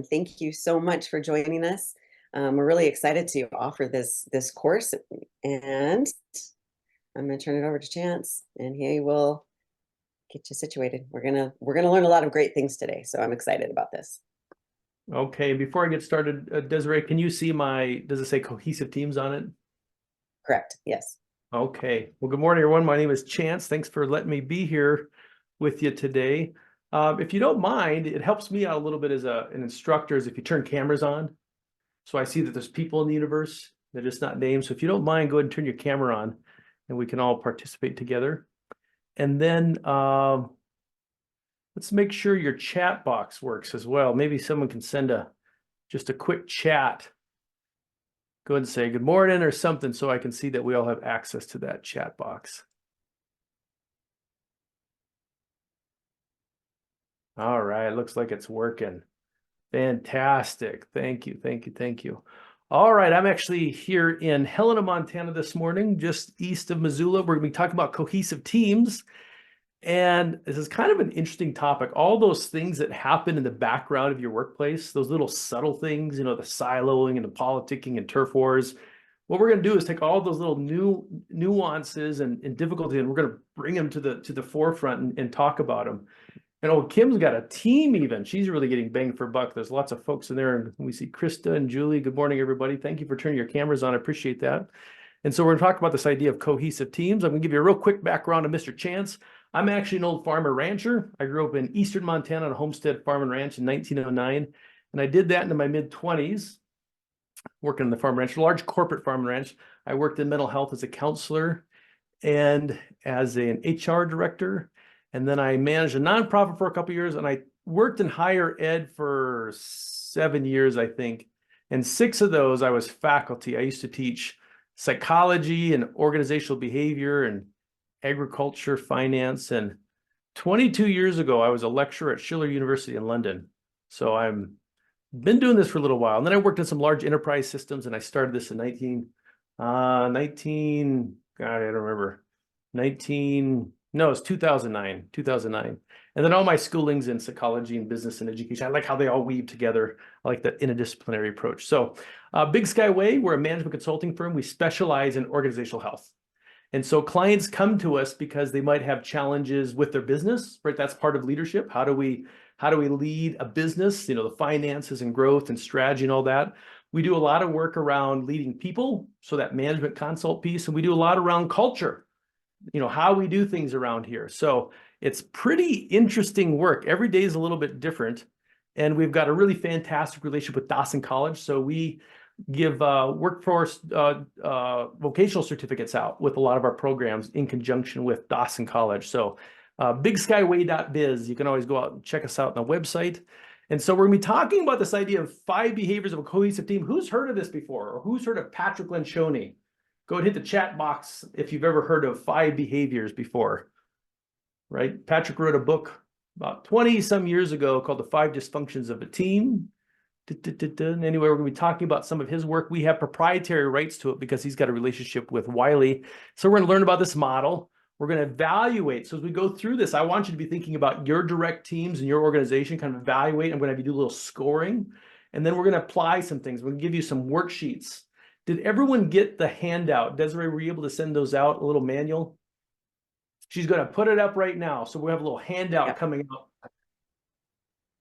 and thank you so much for joining us. We're really excited to offer this course, and I'm going to turn it over to Chance, and he will get you situated. We're gonna learn a lot of great things today, so I'm excited about this. Okay, before I get started, Desiree, can you see does it say cohesive teams on it? Correct, yes. Okay, well, good morning, everyone. My name is Chance. Thanks for letting me be here with you today. If you don't mind, it helps me out a little bit as an instructor if you turn cameras on. So I see that there's people in the universe. They're just not names. So if you don't mind, go ahead and turn your camera on and we can all participate together. And then let's make sure your chat box works as well. Maybe someone can send just a quick chat. Go ahead and say good morning or something so I can see that we all have access to that chat box. All right, looks like it's working. Fantastic. Thank you, thank you, thank you. All right, I'm actually here in Helena, Montana this morning, just east of Missoula. We're going to be talking about cohesive teams. And this is kind of an interesting topic. All those things that happen in the background of your workplace, those little subtle things, the siloing and the politicking and turf wars. What we're going to do is take all those little nuances and difficulties, and we're going to bring them to the forefront and talk about them. And Kim's got a team even. She's really getting bang for buck. There's lots of folks in there. And we see Krista and Julie. Good morning, everybody. Thank you for turning your cameras on. I appreciate that. And so we're going to talk about this idea of cohesive teams. I'm going to give you a real quick background of Mr. Chance. I'm actually an old farmer rancher. I grew up in eastern Montana on a homestead farm and ranch in 1909. And I did that into my mid-20s, working in the farm ranch, large corporate farm and ranch. I worked in mental health as a counselor and as an HR director. And then I managed a nonprofit for a couple of years, and I worked in higher ed for 7 years, I think. And 6 of those, I was faculty. I used to teach psychology and organizational behavior and agriculture, finance. And 22 years ago, I was a lecturer at Schiller University in London. So I've been doing this for a little while. And then I worked in some large enterprise systems, and I started this in God, I don't remember, no, it's 2009. And then all my schoolings in psychology and business and education. I like how they all weave together. I like that interdisciplinary approach. So Big Sky Way, we're a management consulting firm. We specialize in organizational health. And so clients come to us because they might have challenges with their business, right? That's part of leadership. How do we lead a business, the finances and growth and strategy and all that. We do a lot of work around leading people, so that management consult piece, and we do a lot around culture, how we do things around here. So it's pretty interesting work. Every day is a little bit different. And we've got a really fantastic relationship with Dawson College. So we give workforce vocational certificates out with a lot of our programs in conjunction with Dawson College. So bigskyway.biz, you can always go out and check us out on the website. And so we're going to be talking about this idea of 5 behaviors of a cohesive team. Who's heard of this before? Or who's heard of Patrick Lencioni? Go ahead and hit the chat box if you've ever heard of 5 behaviors before, right? Patrick wrote a book about 20 some years ago called The 5 Dysfunctions of a Team. Anyway, we're going to be talking about some of his work. We have proprietary rights to it because he's got a relationship with Wiley. So we're going to learn about this model. We're going to evaluate. So as we go through this, I want you to be thinking about your direct teams and your organization, kind of evaluate. I'm going to have you do a little scoring. And then we're going to apply some things. We're going to give you some worksheets. Did everyone get the handout? Desiree, were you able to send those out, a little manual? She's going to put it up right now. So we have a little handout coming up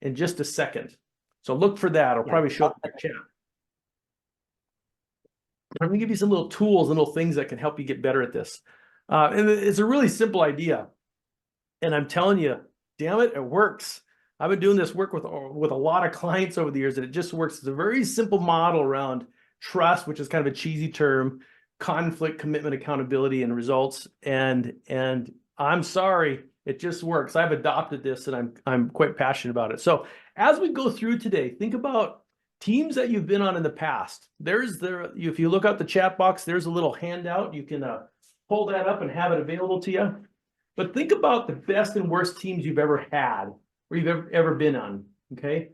in just a second. So look for that. I'll probably show up in the chat. I'm going to give you some little tools and little things that can help you get better at this. And it's a really simple idea. And I'm telling you, damn it, it works. I've been doing this work with a lot of clients over the years, and it just works. It's a very simple model around trust, which is kind of a cheesy term, conflict, commitment, accountability, and results. And I'm sorry, it just works. I've adopted this, and I'm quite passionate about it. So as we go through today, think about teams that you've been on in the past. If you look out the chat box, there's a little handout. You can pull that up and have it available to you. But think about the best and worst teams you've ever had or you've ever been on, okay?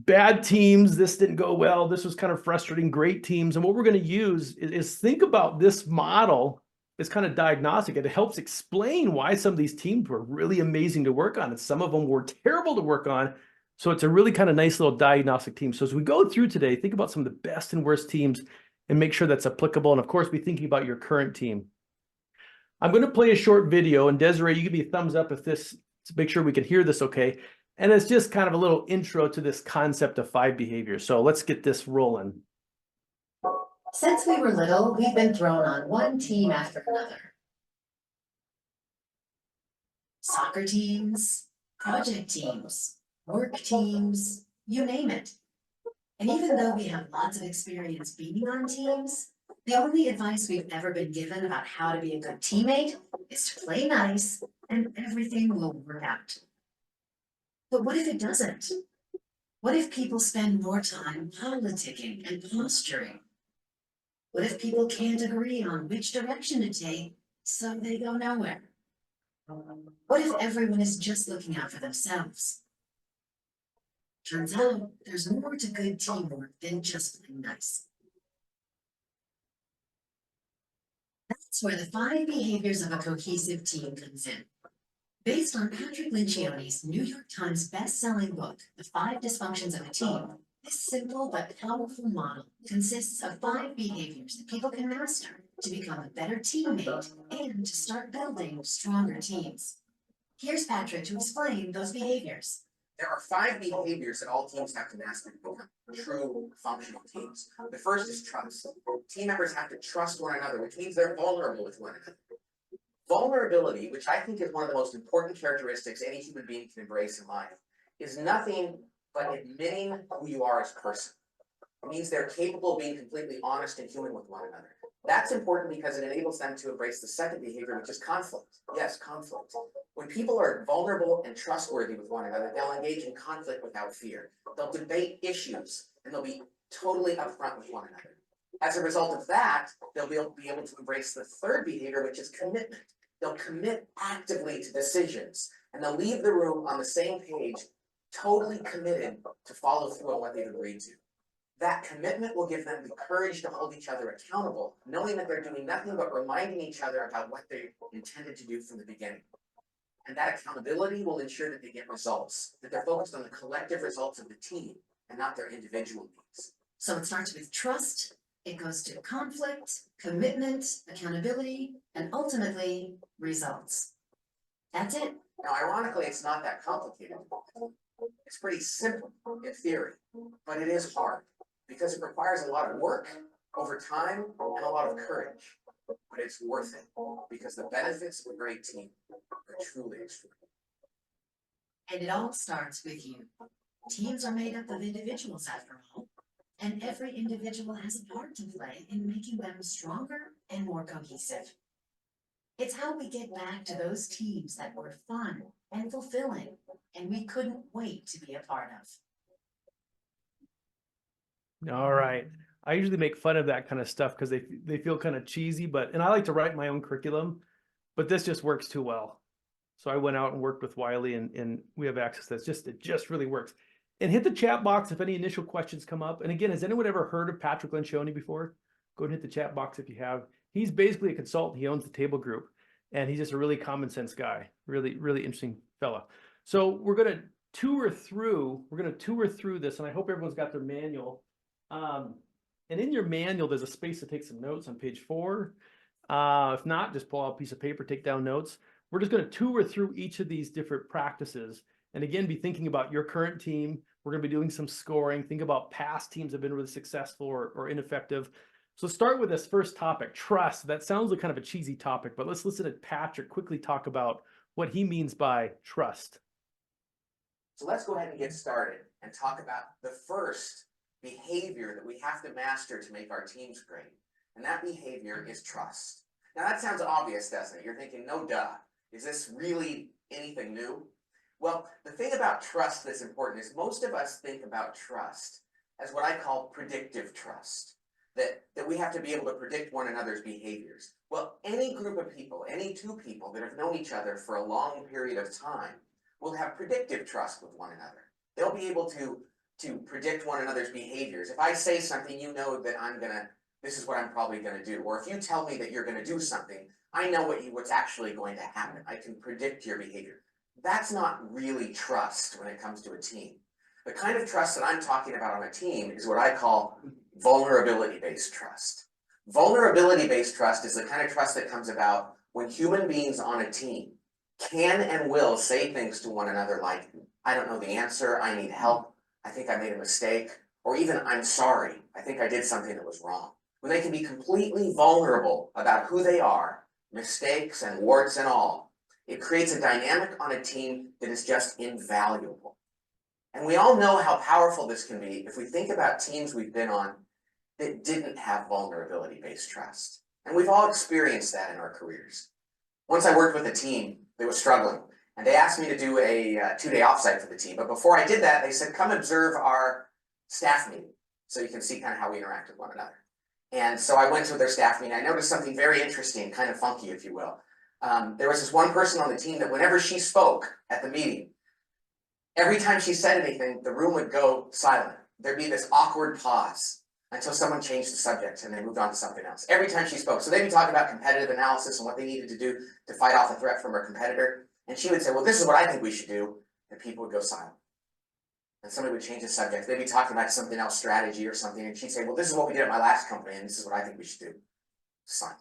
Bad teams, this didn't go well, this was kind of frustrating. Great teams. And what we're going to use is think about this model as kind of diagnostic. It helps explain why some of these teams were really amazing to work on and some of them were terrible to work on, So it's a really kind of nice little diagnostic team. So as we go through today, think about some of the best and worst teams and make sure that's applicable. And of course, be thinking about your current team. I'm going to play a short video, and Desiree, you give me a thumbs up if this, to make sure we can hear this okay. And it's just kind of a little intro to this concept of 5 behaviors. So let's get this rolling. Since we were little, we've been thrown on one team after another. Soccer teams, project teams, work teams, you name it. And even though we have lots of experience being on teams, the only advice we've ever been given about how to be a good teammate is to play nice and everything will work out. But what if it doesn't? What if people spend more time politicking and posturing? What if people can't agree on which direction to take, so they go nowhere? What if everyone is just looking out for themselves? Turns out there's more to good teamwork than just playing nice. That's where the 5 behaviors of a cohesive team comes in. Based on Patrick Lencioni's New York Times best-selling book, The 5 Dysfunctions of a Team, this simple but powerful model consists of 5 behaviors that people can master to become a better teammate and to start building stronger teams. Here's Patrick to explain those behaviors. There are 5 behaviors that all teams have to master to become true functional teams. The first is trust. Team members have to trust one another, which means they're vulnerable with one another. Vulnerability, which I think is one of the most important characteristics any human being can embrace in life, is nothing but admitting who you are as a person. It means they're capable of being completely honest and human with one another. That's important because it enables them to embrace the second behavior, which is conflict. Yes, conflict. When people are vulnerable and trustworthy with one another, they'll engage in conflict without fear. They'll debate issues and they'll be totally upfront with one another. As a result of that, they'll be able to embrace the third behavior, which is commitment. They'll commit actively to decisions and they'll leave the room on the same page, totally committed to follow through on what they've agreed to. That commitment will give them the courage to hold each other accountable, knowing that they're doing nothing but reminding each other about what they intended to do from the beginning. And that accountability will ensure that they get results, that they're focused on the collective results of the team and not their individual needs. So it starts with trust, it goes to conflict, commitment, accountability, and ultimately, results. That's it. Now, ironically, it's not that complicated. It's pretty simple in theory, but it is hard because it requires a lot of work over time and a lot of courage. But it's worth it because the benefits of a great team are truly extraordinary. And it all starts with you. Teams are made up of individuals after all, and every individual has a part to play in making them stronger and more cohesive. It's how we get back to those teams that were fun and fulfilling, and we couldn't wait to be a part of. All right. I usually make fun of that kind of stuff because they feel kind of cheesy, and I like to write my own curriculum, but this just works too well. So I went out and worked with Wiley and we have access to this. It just really works. And hit the chat box if any initial questions come up. And again, has anyone ever heard of Patrick Lencioni before? Go ahead and hit the chat box if you have. He's basically a consultant. He owns the Table Group and he's just a really common sense guy. Really, really interesting fella. So we're going to tour through this, and I hope everyone's got their manual. And in your manual, there's a space to take some notes on page 4. If not, just pull out a piece of paper, take down notes. We're just going to tour through each of these different practices. And again, be thinking about your current team. We're going to be doing some scoring. Think about past teams that have been really successful or ineffective. So start with this first topic, trust. That sounds like kind of a cheesy topic, but let's listen to Patrick quickly talk about what he means by trust. So let's go ahead and get started and talk about the first behavior that we have to master to make our teams great. And that behavior is trust. Now that sounds obvious, doesn't it? You're thinking, no duh. Is this really anything new? Well, the thing about trust that's important is most of us think about trust as what I call predictive trust. That we have to be able to predict one another's behaviors. Well, any group of people, any 2 people that have known each other for a long period of time will have predictive trust with one another. They'll be able to predict one another's behaviors. If I say something, you know that this is what I'm probably gonna do. Or if you tell me that you're gonna do something, I know what's actually going to happen. I can predict your behavior. That's not really trust when it comes to a team. The kind of trust that I'm talking about on a team is what I call vulnerability-based trust. Vulnerability-based trust is the kind of trust that comes about when human beings on a team can and will say things to one another like, I don't know the answer, I need help, I think I made a mistake, or even I'm sorry, I think I did something that was wrong. When they can be completely vulnerable about who they are, mistakes and warts and all, it creates a dynamic on a team that is just invaluable. And we all know how powerful this can be if we think about teams we've been on that didn't have vulnerability-based trust. And we've all experienced that in our careers. Once I worked with a team that was struggling, and they asked me to do a 2-day offsite for the team. But before I did that, they said, come observe our staff meeting so you can see kind of how we interact with one another. And so I went to their staff meeting. I noticed something very interesting, kind of funky, if you will. There was this one person on the team that whenever she spoke at the meeting, every time she said anything, the room would go silent. There'd be this awkward pause until someone changed the subject and they moved on to something else. Every time she spoke. So they'd be talking about competitive analysis and what they needed to do to fight off a threat from a competitor. And she would say, well, this is what I think we should do. And people would go silent. And somebody would change the subject. They'd be talking about something else, strategy or something. And she'd say, well, this is what we did at my last company. And this is what I think we should do. Silence.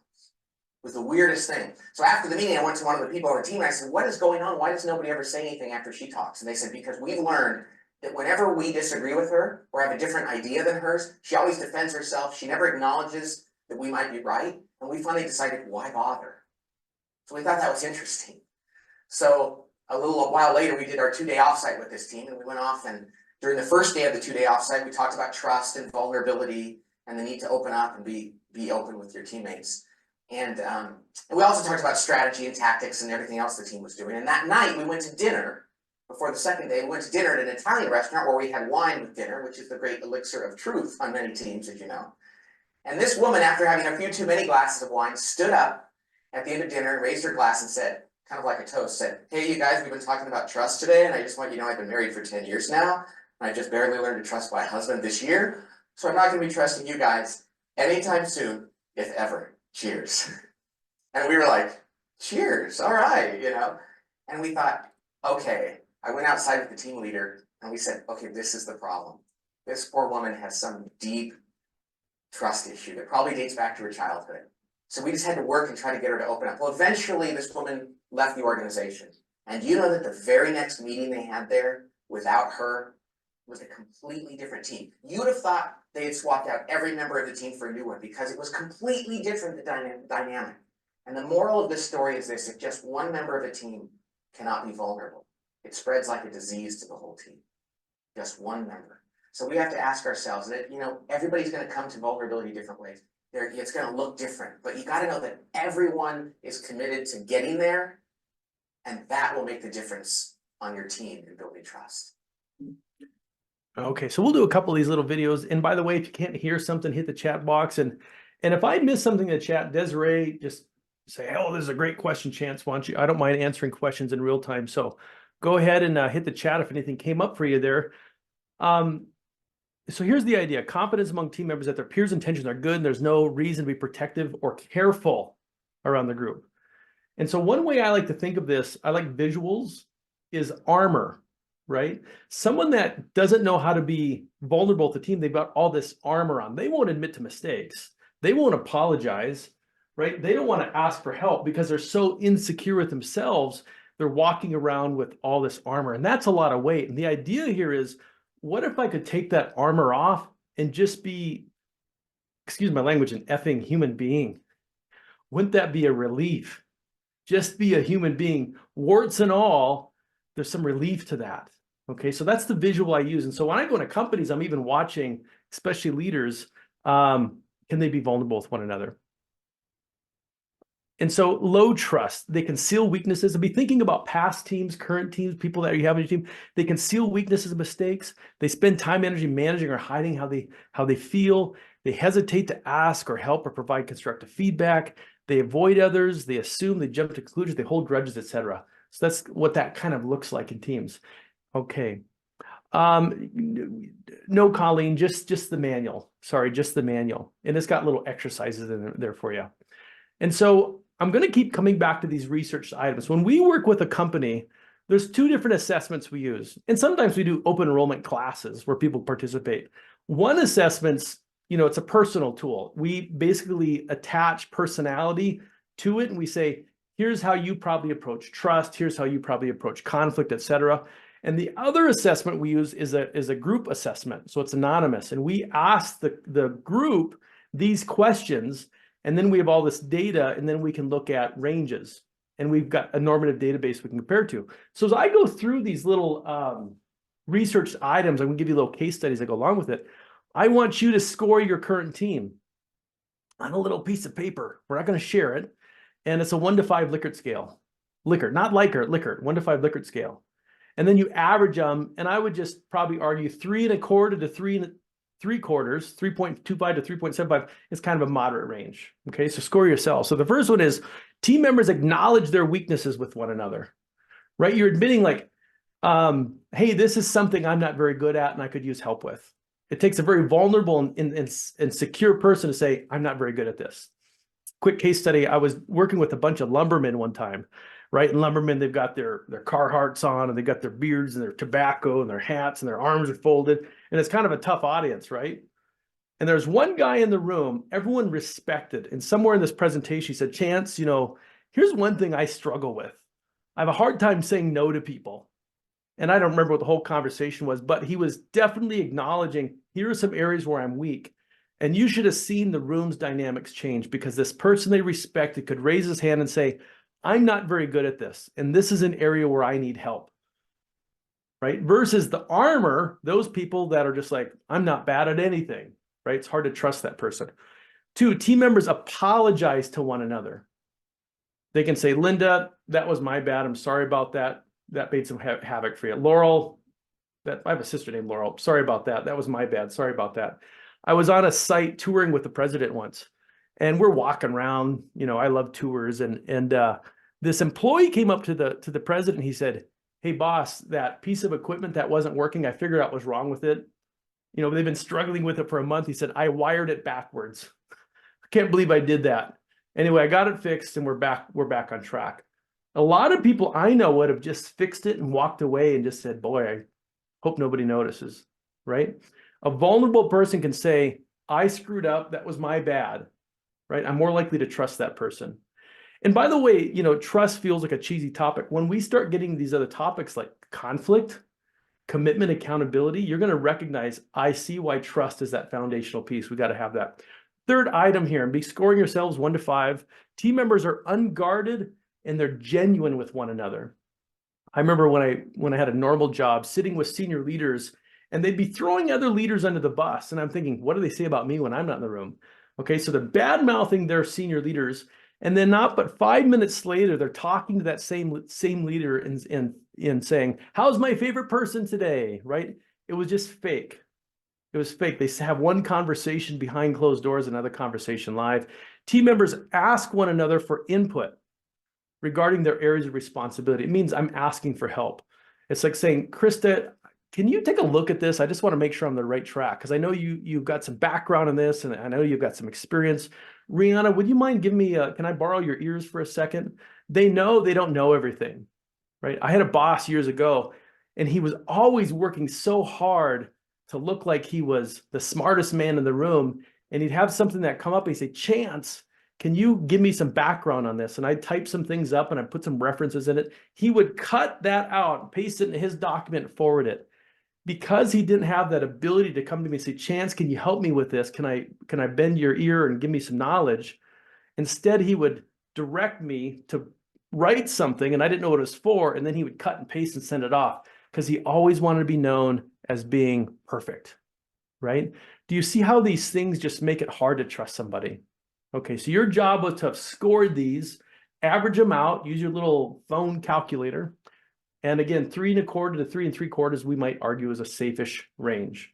It was the weirdest thing. So after the meeting, I went to one of the people on the team and I said, what is going on? Why does nobody ever say anything after she talks? And they said, because we've learned that whenever we disagree with her or have a different idea than hers, she always defends herself. She never acknowledges that we might be right. And we finally decided, why bother? So we thought that was interesting. So a little while later, we did our 2-day offsite with this team and we went off, and during the first day of the 2-day offsite, we talked about trust and vulnerability and the need to open up and be open with your teammates. And we also talked about strategy and tactics and everything else the team was doing. And that night we went to dinner. Before the second day, we went to dinner at an Italian restaurant where we had wine with dinner, which is the great elixir of truth on many teams, as you know. And this woman, after having a few too many glasses of wine, stood up at the end of dinner, raised her glass and said, kind of like a toast, said, hey, you guys, we've been talking about trust today, and I just want you to know I've been married for 10 years now, and I just barely learned to trust my husband this year, so I'm not going to be trusting you guys anytime soon, if ever. Cheers. And we were like, cheers, all right, you know. And we thought, okay. I went outside with the team leader and we said, okay, this is the problem. This poor woman has some deep trust issue that probably dates back to her childhood. So we just had to work and try to get her to open up. Well, eventually this woman left the organization. And you know that the very next meeting they had there without her was a completely different team. You would have thought they had swapped out every member of the team for a new one because it was completely different, the dynamic. And the moral of this story is this: if just one member of a team cannot be vulnerable, it spreads like a disease to the whole team. Just one member. So we have to ask ourselves that, you know, everybody's going to come to vulnerability different ways. It's going to look different, but you got to know that everyone is committed to getting there, and that will make the difference on your team in building trust. Okay, so we'll do a couple of these little videos. And by the way, if you can't hear something, hit the chat box. And if I miss something in the chat, Desiree, just say, oh, this is a great question, Chance. Why don't you? I don't mind answering questions in real time. So go ahead and hit the chat if anything came up for you there. So here's the idea: confidence among team members that their peers' intentions are good and there's no reason to be protective or careful around the group. And so one way I like to think of this, I like visuals, is armor, right? Someone that doesn't know how to be vulnerable with the team, they've got all this armor on. They won't admit to mistakes. They won't apologize, right? They don't want to ask for help because they're so insecure with themselves. They're walking around with all this armor, and that's a lot of weight. And the idea here is, what if I could take that armor off and just be, excuse my language, an effing human being? Wouldn't that be a relief? Just be a human being, warts and all. There's some relief to that. Okay, so that's the visual I use. And so when I go into companies, I'm even watching, especially leaders, can they be vulnerable with one another? And so low trust, they conceal weaknesses, and be thinking about past teams, current teams, people that you have in your team. They conceal weaknesses and mistakes. They spend time, energy managing or hiding how they feel. They hesitate to ask or help or provide constructive feedback. They avoid others. They assume, they jump to conclusions, they hold grudges, etc. So that's what that kind of looks like in teams. Okay. No, Colleen, just the manual. Sorry, just the manual. And it's got little exercises in there for you. And so I'm going to keep coming back to these research items. When we work with a company, there's two different assessments we use. And sometimes we do open enrollment classes where people participate. One assessment's, it's a personal tool. We basically attach personality to it and we say, here's how you probably approach trust, here's how you probably approach conflict, etc. And the other assessment we use is a group assessment. So it's anonymous. And we ask the group these questions, and then we have all this data, and then we can look at ranges. And we've got a normative database we can compare to. So as I go through these little research items, I'm going to give you little case studies that go along with it. I want you to score your current team on a little piece of paper. We're not going to share it. And it's a 1 to 5 Likert scale. Likert, not Likert, Likert, 1 to 5 Likert scale. And then you average them, and I would just probably argue 3 1/4 to 3 3/4, 3.25 to 3.75 is kind of a moderate range. Okay, so score yourself. So the first one is team members acknowledge their weaknesses with one another, right? You're admitting like, hey, this is something I'm not very good at and I could use help with. It takes a very vulnerable and secure person to say, I'm not very good at this. Quick case study, I was working with a bunch of lumbermen one time, right? And lumbermen, they've got their Carhartts on, and they've got their beards and their tobacco and their hats, and their arms are folded. And it's kind of a tough audience, right? And there's one guy in the room, everyone respected. And somewhere in this presentation, he said, Chance, here's one thing I struggle with. I have a hard time saying no to people. And I don't remember what the whole conversation was, but he was definitely acknowledging, here are some areas where I'm weak. And you should have seen the room's dynamics change, because this person they respected could raise his hand and say, I'm not very good at this, and this is an area where I need help, right? Versus the armor, those people that are just like, I'm not bad at anything, right? It's hard to trust that person. 2, team members apologize to one another. They can say, Linda, that was my bad. I'm sorry about that. That made some havoc for you. Laurel, I have a sister named Laurel. Sorry about that. That was my bad. Sorry about that. I was on a site touring with the president once, and we're walking around. I love tours, and this employee came up to the president. He said, hey, boss, that piece of equipment that wasn't working, I figured out what's wrong with it. They've been struggling with it for a month. He said, I wired it backwards. I can't believe I did that. Anyway, I got it fixed, and we're back on track. A lot of people I know would have just fixed it and walked away and just said, boy, I hope nobody notices, right? A vulnerable person can say, I screwed up. That was my bad, right? I'm more likely to trust that person. And by the way, trust feels like a cheesy topic. When we start getting these other topics like conflict, commitment, accountability, you're going to recognize, I see why trust is that foundational piece. We got to have that. Third item here, and be scoring yourselves 1 to 5. Team members are unguarded and they're genuine with one another. I remember when I had a normal job, sitting with senior leaders, and they'd be throwing other leaders under the bus. And I'm thinking, what do they say about me when I'm not in the room? Okay, so they're bad-mouthing their senior leaders. And then not but 5 minutes later, they're talking to that same leader and saying, how's my favorite person today, right? It was just fake. It was fake. They have one conversation behind closed doors, another conversation live. Team members ask one another for input regarding their areas of responsibility. It means I'm asking for help. It's like saying, Krista, can you take a look at this? I just want to make sure I'm on the right track, because I know you've got some background in this, and I know you've got some experience. Rihanna, would you mind giving me can I borrow your ears for a second? They know they don't know everything, right? I had a boss years ago, and he was always working so hard to look like he was the smartest man in the room. And he'd have something that come up and he'd say, Chance, can you give me some background on this? And I'd type some things up and I'd put some references in it. He would cut that out, paste it in his document, and forward it. Because he didn't have that ability to come to me and say, Chance, can you help me with this? Can I bend your ear and give me some knowledge? Instead, he would direct me to write something, and I didn't know what it was for, and then he would cut and paste and send it off, because he always wanted to be known as being perfect, right? Do you see how these things just make it hard to trust somebody? Okay, so your job was to have scored these, average them out, use your little phone calculator. And again, 3 1/4 to 3 3/4, we might argue, is a safe-ish range.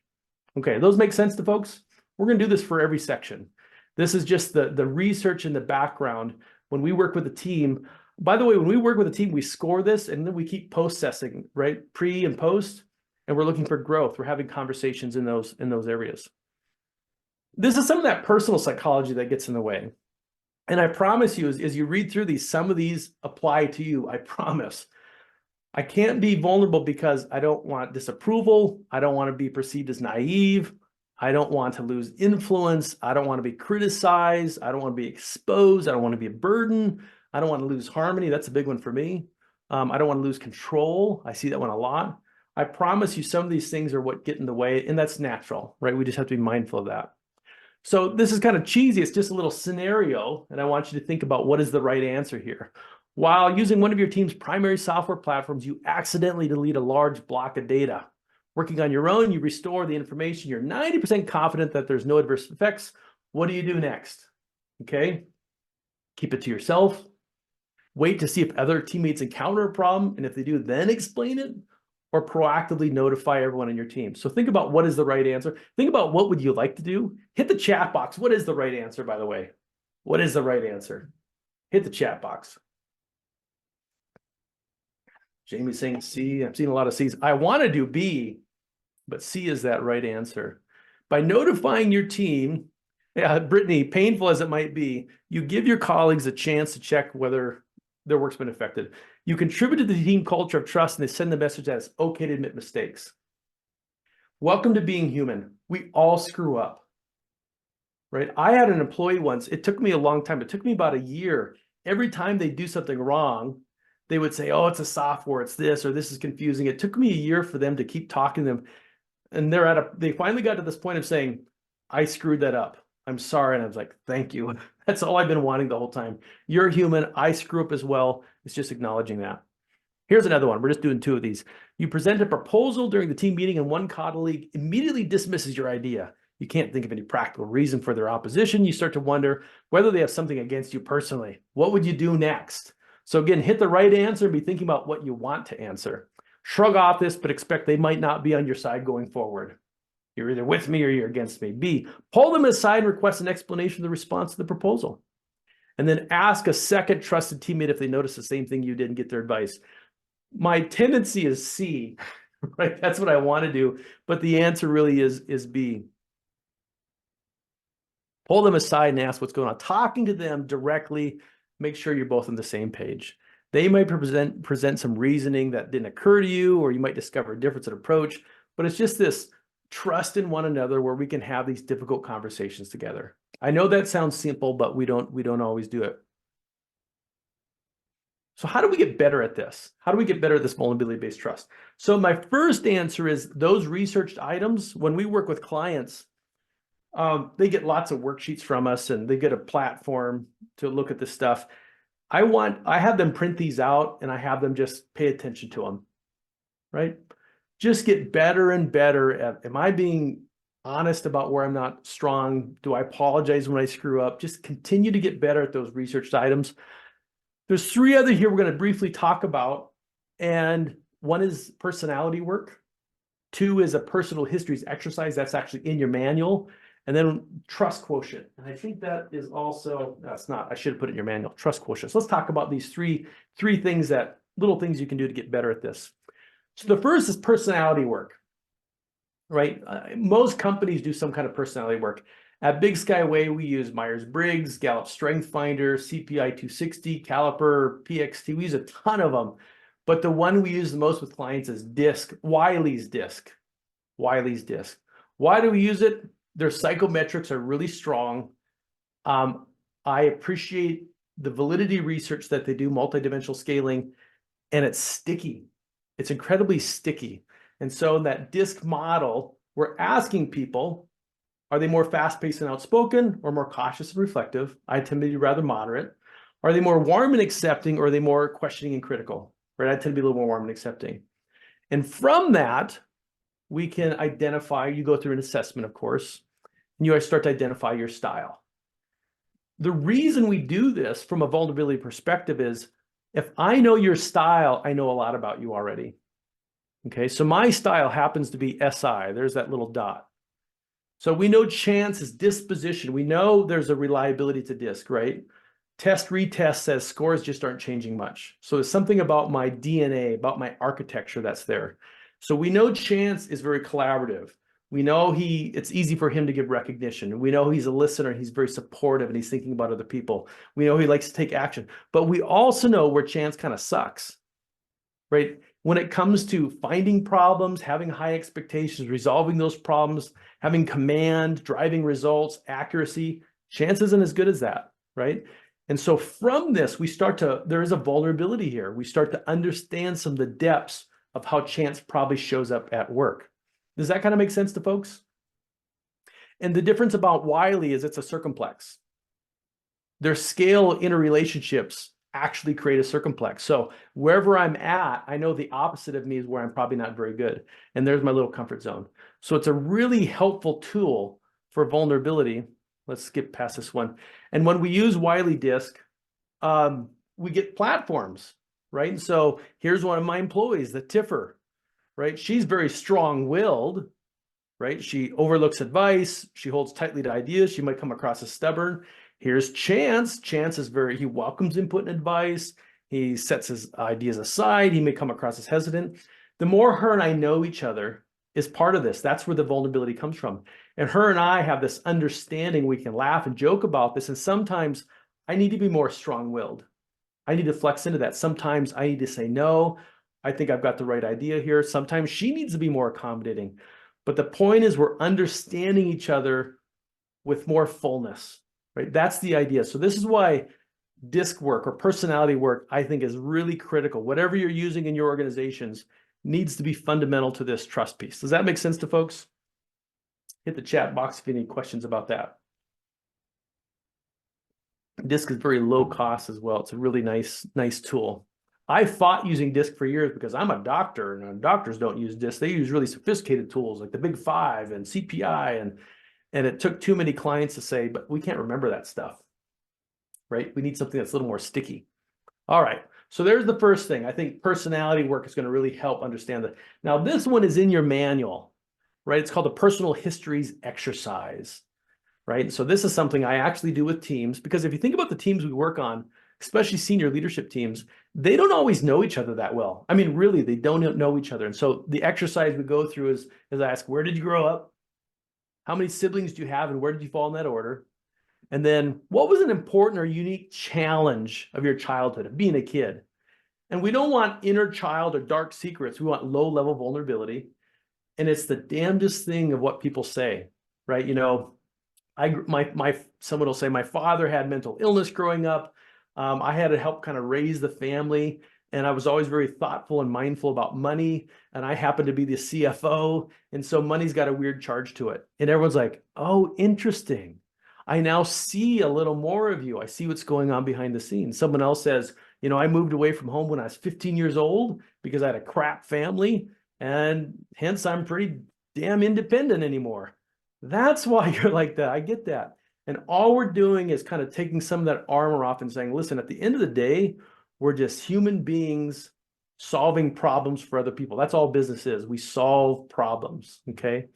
Okay, those make sense to folks? We're going to do this for every section. This is just the research in the background when we work with a team. By the way, when we work with a team, we score this, and then we keep post-assessing, right? Pre and post, and we're looking for growth. We're having conversations in those areas. This is some of that personal psychology that gets in the way. And I promise you, as you read through these, some of these apply to you, I promise. I can't be vulnerable because I don't want disapproval. I don't want to be perceived as naive. I don't want to lose influence. I don't want to be criticized. I don't want to be exposed. I don't want to be a burden. I don't want to lose harmony. That's a big one for me. I don't want to lose control. I see that one a lot. I promise you some of these things are what get in the way, and that's natural, right? We just have to be mindful of that. So this is kind of cheesy. It's just a little scenario, and I want you to think about what is the right answer here. While using one of your team's primary software platforms, you accidentally delete a large block of data. Working on your own, you restore the information. You're 90% confident that there's no adverse effects. What do you do next? Okay, keep it to yourself. Wait to see if other teammates encounter a problem, and if they do, then explain it, or proactively notify everyone on your team. So think about what is the right answer. Think about what would you like to do. Hit the chat box. What is the right answer, by the way? What is the right answer? Hit the chat box. Jamie's saying C. I'm seeing a lot of C's. I want to do B, but C is that right answer. By notifying your team, Brittany, painful as it might be, you give your colleagues a chance to check whether their work's been affected. You contribute to the team culture of trust, and they send the message that it's okay to admit mistakes. Welcome to being human. We all screw up, right? I had an employee once. It took me a long time. It took me about a year. Every time they do something wrong, they would say, oh, it's a software, it's this, or this is confusing. It took me a year for them to keep talking to them. And they finally got to this point of saying, I screwed that up. I'm sorry. And I was like, thank you. That's all I've been wanting the whole time. You're human. I screw up as well. It's just acknowledging that. Here's another one. We're just doing 2 of these. You present a proposal during the team meeting and one colleague immediately dismisses your idea. You can't think of any practical reason for their opposition. You start to wonder whether they have something against you personally. What would you do next? So again, hit the right answer and be thinking about what you want to answer. Shrug off this, but expect they might not be on your side going forward. You're either with me or you're against me. B, pull them aside and request an explanation of the response to the proposal. And then ask a second trusted teammate if they notice the same thing you did and get their advice. My tendency is C, right? That's what I want to do. But the answer really is B. Pull them aside and ask what's going on. Talking to them directly, make sure you're both on the same page. They might present some reasoning that didn't occur to you, or you might discover a difference in approach. But it's just this trust in one another where we can have these difficult conversations together. I know that sounds simple, but we don't always do it. So how do we get better at this? How do we get better at this vulnerability-based trust? So my first answer is those researched items. When we work with clients, they get lots of worksheets from us and they get a platform to look at this stuff. I have them print these out and I have them just pay attention to them, right? Just get better and better at, am I being honest about where I'm not strong? Do I apologize when I screw up? Just continue to get better at those researched items. There's 3 other here we're going to briefly talk about. And 1 is personality work. 2 is a personal histories exercise. That's actually in your manual. And then trust quotient. And I think that is also, that's not, I should have put it in your manual, trust quotient. So let's talk about these three things, that little things you can do to get better at this. So the first is personality work, right? Most companies do some kind of personality work. At Big Skyway, we use Myers-Briggs, Gallup Strength Finder, CPI 260, Caliper, PXT. We use a ton of them. But the one we use the most with clients is DISC, Wiley's DISC. Wiley's DISC. Why do we use it? Their psychometrics are really strong. I appreciate the validity research that they do, multidimensional scaling, and it's sticky. It's incredibly sticky. And so in that DISC model, we're asking people, are they more fast-paced and outspoken or more cautious and reflective? I tend to be rather moderate. Are they more warm and accepting, or are they more questioning and critical? Right? I tend to be a little more warm and accepting. And from that, we can identify, you go through an assessment, of course, and you start to identify your style. The reason we do this from a vulnerability perspective is, if I know your style, I know a lot about you already. Okay, so my style happens to be SI. There's that little dot. So we know chance is disposition. We know there's a reliability to DISC, right? Test retest says scores just aren't changing much. So there's something about my DNA, about my architecture that's there. So we know chance is very collaborative. We know it's easy for him to give recognition. We know he's a listener, he's very supportive, and he's thinking about other people. We know he likes to take action. But we also know where chance kind of sucks, right? when it comes to finding problems, having high expectations, resolving those problems, having command, driving results, accuracy, Chance isn't as good as that, right? And so from this, there is a vulnerability here. We start to understand some of the depths of how Chance probably shows up at work. Does that kind of make sense to folks? And the difference about Wiley is it's a circumplex. Their scale interrelationships actually create a circumplex. So wherever I'm at, I know the opposite of me is where I'm probably not very good. And there's my little comfort zone. So it's a really helpful tool for vulnerability. Let's skip past this one. And when we use Wiley Disc, we get platforms, right? And so here's one of my employees, the Tiffer, right? She's very strong-willed, right? She overlooks advice. She holds tightly to ideas. She might come across as stubborn. Here's Chance. Chance is he welcomes input and advice. He sets his ideas aside. He may come across as hesitant. The more her and I know each other is part of this. That's where the vulnerability comes from. And her and I have this understanding. We can laugh and joke about this. And sometimes I need to be more strong-willed. I need to flex into that. Sometimes I need to say, no, I think I've got the right idea here. Sometimes she needs to be more accommodating. But the point is we're understanding each other with more fullness, right? That's the idea. So this is why DISC work or personality work, I think, is really critical. Whatever you're using in your organizations needs to be fundamental to this trust piece. Does that make sense to folks? Hit the chat box if you have any questions about that. DISC is very low cost as well. It's a really nice tool. I fought using DISC for years because I'm a doctor, and doctors don't use DISC. They use really sophisticated tools like the Big Five and CPI, and it took too many clients to say, but we can't remember that stuff, right? We need something that's a little more sticky. All right, so there's the first thing. I think personality work is going to really help understand that. Now, this one is in your manual, right? It's called the Personal Histories Exercise, right? So this is something I actually do with teams, because if you think about the teams we work on, especially senior leadership teams, they don't always know each other that well. I mean, really, they don't know each other. And so the exercise we go through is I ask, where did you grow up? How many siblings do you have, and where did you fall in that order? And then what was an important or unique challenge of your childhood, of being a kid? And we don't want inner child or dark secrets. We want low-level vulnerability. And it's the damnedest thing of what people say, right? You know, someone will say, my father had mental illness growing up. I had to help kind of raise the family, and I was always very thoughtful and mindful about money, and I happened to be the CFO, and so money's got a weird charge to it. And everyone's like, oh, interesting. I now see a little more of you. I see what's going on behind the scenes. Someone else says, you know, I moved away from home when I was 15 years old because I had a crap family, and hence I'm pretty damn independent anymore. That's why you're like that. I get that. And all we're doing is kind of taking some of that armor off and saying, listen, at the end of the day, we're just human beings solving problems for other people. That's all business is. We solve problems, okay?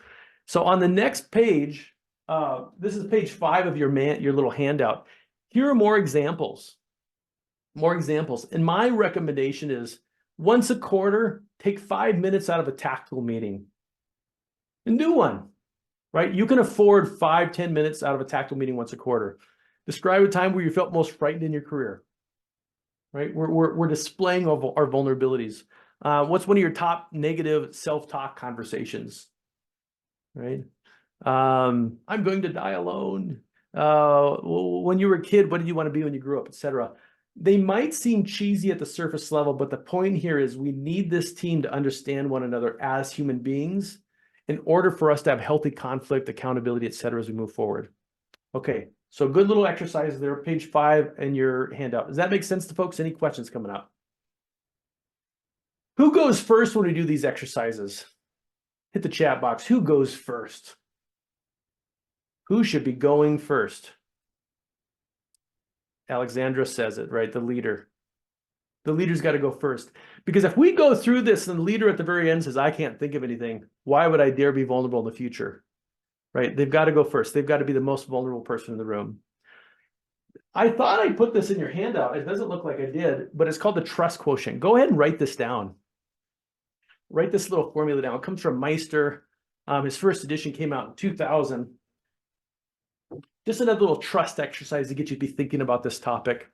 So on the next page, this is page 5 of your little handout. Here are more examples. And my recommendation is once a quarter, take 5 minutes out of a tactical meeting and do one. Right? You can afford 5-10 minutes out of a tactical meeting once a quarter. Describe a time where you felt most frightened in your career. Right? We're displaying our vulnerabilities. What's one of your top negative self-talk conversations? Right? I'm going to die alone. When you were a kid, what did you want to be when you grew up, etc. They might seem cheesy at the surface level, but the point here is we need this team to understand one another as human beings in order for us to have healthy conflict, accountability, et cetera, as we move forward. Okay, so good little exercise there, page 5 in your handout. Does that make sense to folks? Any questions coming up? Who goes first when we do these exercises? Hit the chat box. Who goes first? Who should be going first? Alexandra says it, right? The leader. The leader's got to go first. Because if we go through this and the leader at the very end says, I can't think of anything, why would I dare be vulnerable in the future? Right? They've got to go first. They've got to be the most vulnerable person in the room. I thought I put this in your handout. It doesn't look like I did, but it's called the trust quotient. Go ahead and write this down. Write this little formula down. It comes from Meister. His first edition came out in 2000. Just another little trust exercise to get you to be thinking about this topic.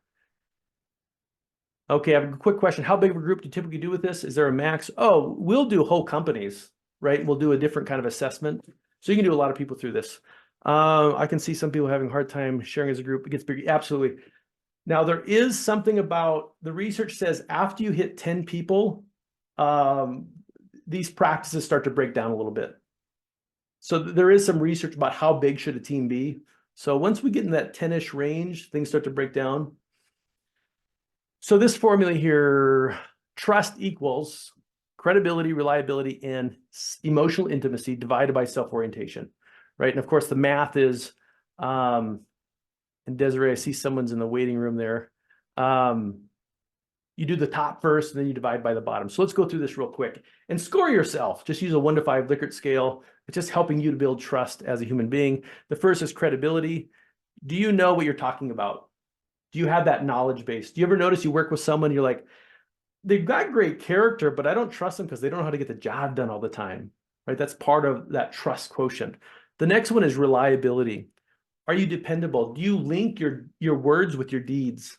Okay, I have a quick question. How big of a group do you typically do with this? Is there a max? Oh, we'll do whole companies, right? We'll do a different kind of assessment. So you can do a lot of people through this. I can see some people having a hard time sharing as a group. It gets big. Absolutely. Now, there is something about the research says after you hit 10 people, these practices start to break down a little bit. So there is some research about how big should a team be. So once we get in that 10-ish range, things start to break down. So this formula here, trust equals credibility, reliability, and emotional intimacy divided by self-orientation, right? And of course, the math is, and Desiree, I see someone's in the waiting room there. You do the top first, and then you divide by the bottom. So let's go through this real quick and score yourself. Just use a 1 to 5 Likert scale. It's just helping you to build trust as a human being. The first is credibility. Do you know what you're talking about? Do you have that knowledge base? Do you ever notice you work with someone, you're like, they've got great character, but I don't trust them because they don't know how to get the job done all the time, right? That's part of that trust quotient. The next one is reliability. Are you dependable? Do you link your words with your deeds,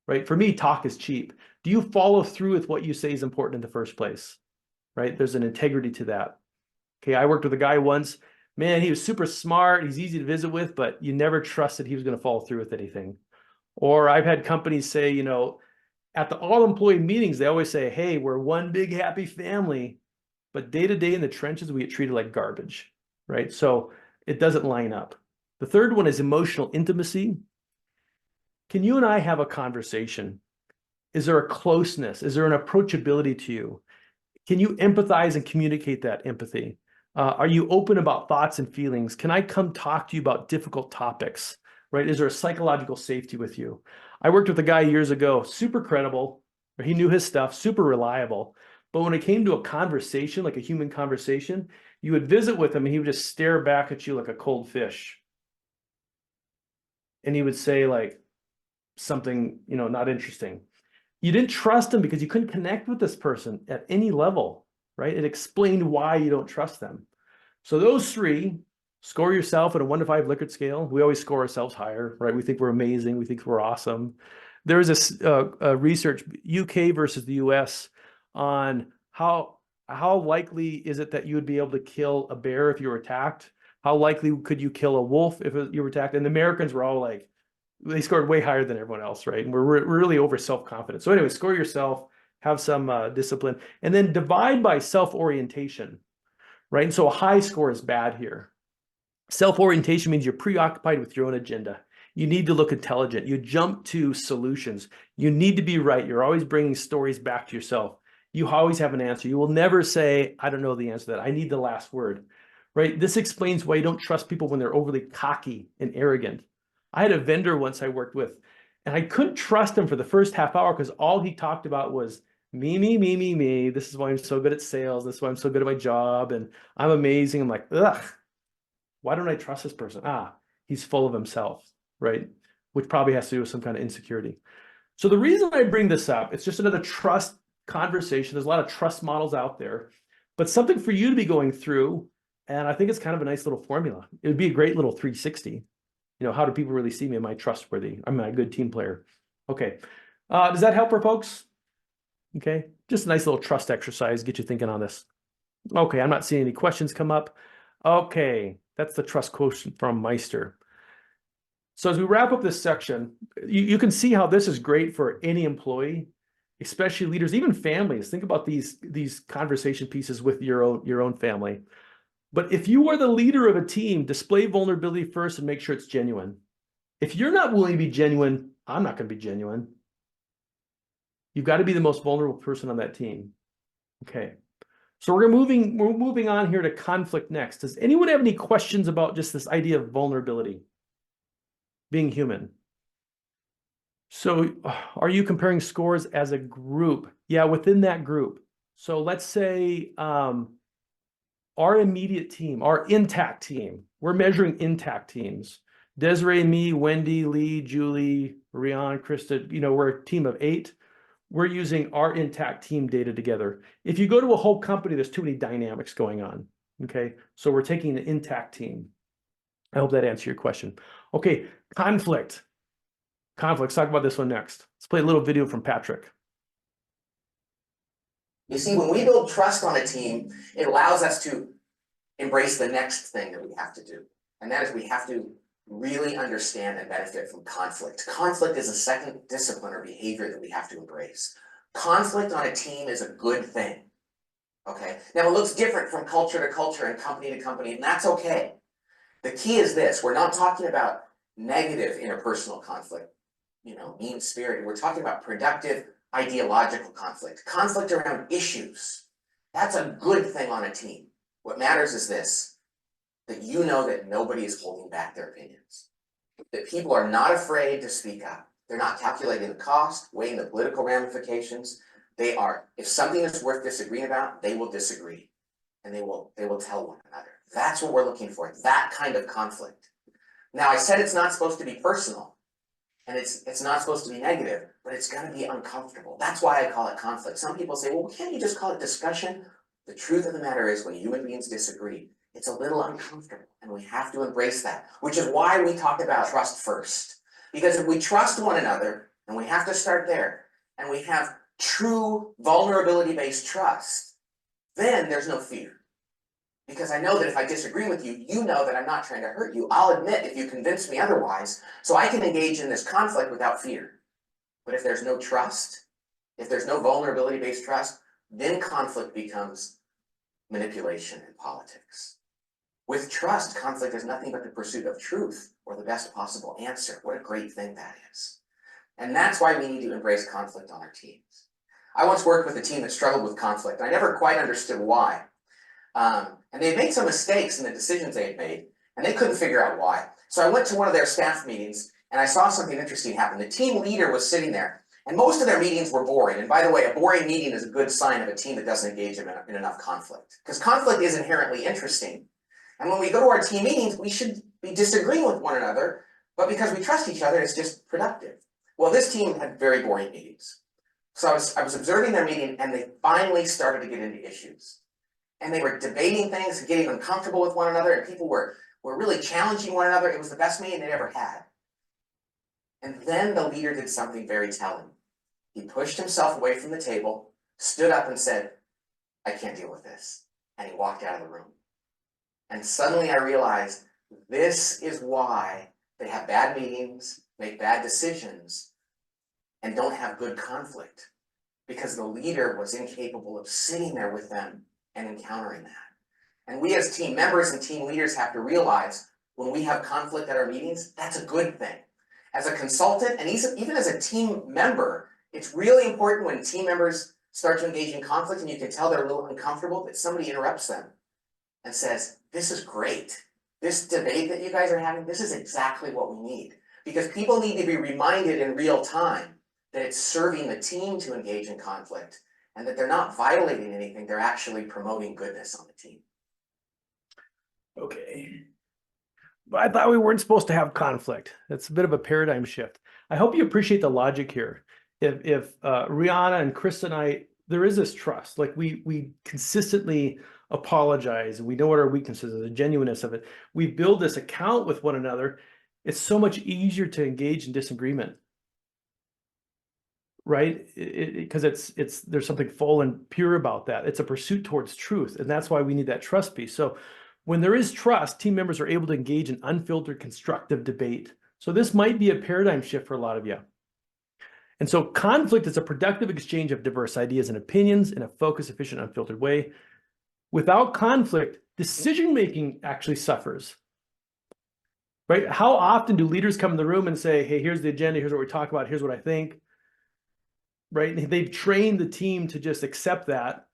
right? For me, talk is cheap. Do you follow through with what you say is important in the first place, right? There's an integrity to that. Okay, I worked with a guy once, man, he was super smart. He's easy to visit with, but you never trusted he was going to follow through with anything. Or I've had companies say, you know, at the all employee meetings, they always say, hey, we're one big happy family, but day to day in the trenches, we get treated like garbage, right? So it doesn't line up. The third one is emotional intimacy. Can you and I have a conversation? Is there a closeness? Is there an approachability to you? Can you empathize and communicate that empathy? Are you open about thoughts and feelings? Can I come talk to you about difficult topics? Right? Is there a psychological safety with you? I worked with a guy years ago, super credible. He knew his stuff, super reliable. But when it came to a conversation, like a human conversation, you would visit with him and he would just stare back at you like a cold fish. And he would say like something, you know, not interesting. You didn't trust him because you couldn't connect with this person at any level, right? It explained why you don't trust them. So those three, score yourself at a 1 to 5 Likert scale. We always score ourselves higher, right? We think we're amazing. We think we're awesome. There is a research, UK versus the US, on how likely is it that you would be able to kill a bear if you were attacked? How likely could you kill a wolf if you were attacked? And the Americans were all like, they scored way higher than everyone else, right? And we're really over self-confident. So anyway, score yourself, have some discipline, and then divide by self-orientation, right? And so a high score is bad here. Self-orientation means you're preoccupied with your own agenda. You need to look intelligent. You jump to solutions. You need to be right. You're always bringing stories back to yourself. You always have an answer. You will never say, I don't know the answer to that. I need the last word, right? This explains why you don't trust people when they're overly cocky and arrogant. I had a vendor once I worked with, and I couldn't trust him for the first half hour because all he talked about was me, me, me, me, me. This is why I'm so good at sales. This is why I'm so good at my job. And I'm amazing. I'm like, ugh. Why don't I trust this person? He's full of himself, right? Which probably has to do with some kind of insecurity. So the reason I bring this up, it's just another trust conversation. There's a lot of trust models out there, but something for you to be going through. And I think it's kind of a nice little formula. It would be a great little 360. You know, how do people really see me? Am I trustworthy? Am I a good team player? Okay. Does that help for folks? Okay. Just a nice little trust exercise. Get you thinking on this. Okay. I'm not seeing any questions come up. Okay. That's the trust quotient from Meister. So as we wrap up this section, you can see how this is great for any employee, especially leaders, even families. Think about these conversation pieces with your own family. But if you are the leader of a team, display vulnerability first and make sure it's genuine. If you're not willing to be genuine, I'm not going to be genuine. You've got to be the most vulnerable person on that team. Okay. So we're moving on here to conflict next. Does anyone have any questions about just this idea of vulnerability? Being human. So are you comparing scores as a group? Yeah, within that group. So let's say our immediate team, our intact team, we're measuring intact teams. Desiree, me, Wendy, Lee, Julie, Rian, Krista, you know, we're a team of 8. We're using our intact team data together. If you go to a whole company, there's too many dynamics going on. Okay, so we're taking the intact team. I hope that answered your question. Okay, conflict. Let's talk about this one next. Let's play a little video from Patrick. You see, when we build trust on a team, it allows us to embrace the next thing that we have to do. And that is we have to really understand and benefit from conflict. Conflict is a second discipline or behavior that we have to embrace. Conflict on a team is a good thing. Okay, now it looks different from culture to culture and company to company, and that's okay. The key is this: we're not talking about negative interpersonal conflict, mean spirited. We're talking about productive ideological conflict, conflict around issues. That's a good thing on a team. What matters is this: that you know that nobody is holding back their opinions, that people are not afraid to speak up. They're not calculating the cost, weighing the political ramifications. They are, if something is worth disagreeing about, they will disagree, and they will tell one another. That's what we're looking for, that kind of conflict. Now, I said it's not supposed to be personal, and it's not supposed to be negative, but it's gonna be uncomfortable. That's why I call it conflict. Some people say, well, can't you just call it discussion? The truth of the matter is, when human beings disagree, it's a little uncomfortable, and we have to embrace that, which is why we talk about trust first. Because if we trust one another, and we have to start there, and we have true vulnerability-based trust, then there's no fear. Because I know that if I disagree with you, you know that I'm not trying to hurt you. I'll admit if you convince me otherwise, so I can engage in this conflict without fear. But if there's no trust, if there's no vulnerability-based trust, then conflict becomes manipulation and politics. With trust, conflict is nothing but the pursuit of truth or the best possible answer. What a great thing that is. And that's why we need to embrace conflict on our teams. I once worked with a team that struggled with conflict. I never quite understood why. And they had made some mistakes in the decisions they had made, and they couldn't figure out why. So I went to one of their staff meetings, and I saw something interesting happen. The team leader was sitting there, and most of their meetings were boring. And by the way, a boring meeting is a good sign of a team that doesn't engage in enough conflict, because conflict is inherently interesting. And when we go to our team meetings, we should be disagreeing with one another, but because we trust each other, it's just productive. Well, this team had very boring meetings. So I was observing their meeting, and they finally started to get into issues. And they were debating things and getting uncomfortable with one another, and people were really challenging one another. It was the best meeting they'd ever had. And then the leader did something very telling. He pushed himself away from the table, stood up and said, I can't deal with this. And he walked out of the room. And suddenly I realized this is why they have bad meetings, make bad decisions, and don't have good conflict. Because the leader was incapable of sitting there with them and encountering that. And we as team members and team leaders have to realize when we have conflict at our meetings, that's a good thing. As a consultant, and even as a team member, it's really important when team members start to engage in conflict and you can tell they're a little uncomfortable, that somebody interrupts them and says, this is great. This debate that you guys are having, this is exactly what we need. Because people need to be reminded in real time that it's serving the team to engage in conflict, and that they're not violating anything, they're actually promoting goodness on the team. Okay. But I thought we weren't supposed to have conflict. That's a bit of a paradigm shift. I hope you appreciate the logic here. If Rihanna and Chris and I, there is this trust, like we consistently apologize, and we know what our weaknesses are, the genuineness of it. We build this account with one another. It's so much easier to engage in disagreement. Right? Because there's something full and pure about that. It's a pursuit towards truth. And that's why we need that trust piece. So when there is trust, team members are able to engage in unfiltered, constructive debate. So this might be a paradigm shift for a lot of you. And so conflict is a productive exchange of diverse ideas and opinions in a focused, efficient, unfiltered way. Without conflict, decision-making actually suffers. Right? How often do leaders come in the room and say, hey, here's the agenda, here's what we talk about, here's what I think. Right? They've trained the team to just accept that.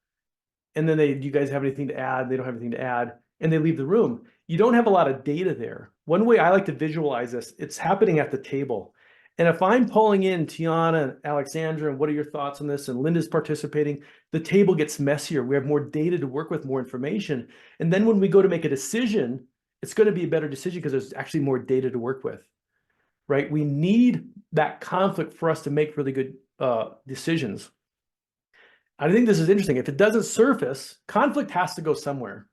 And then do you guys have anything to add? They don't have anything to add. And they leave the room. You don't have a lot of data there. One way I like to visualize this, it's happening at the table. And if I'm pulling in Tiana and Alexandra, and what are your thoughts on this? And Linda's participating, the table gets messier. We have more data to work with, more information. And then when we go to make a decision, it's going to be a better decision because there's actually more data to work with. Right? We need that conflict for us to make really good decisions. I think this is interesting. If it doesn't surface, conflict has to go somewhere.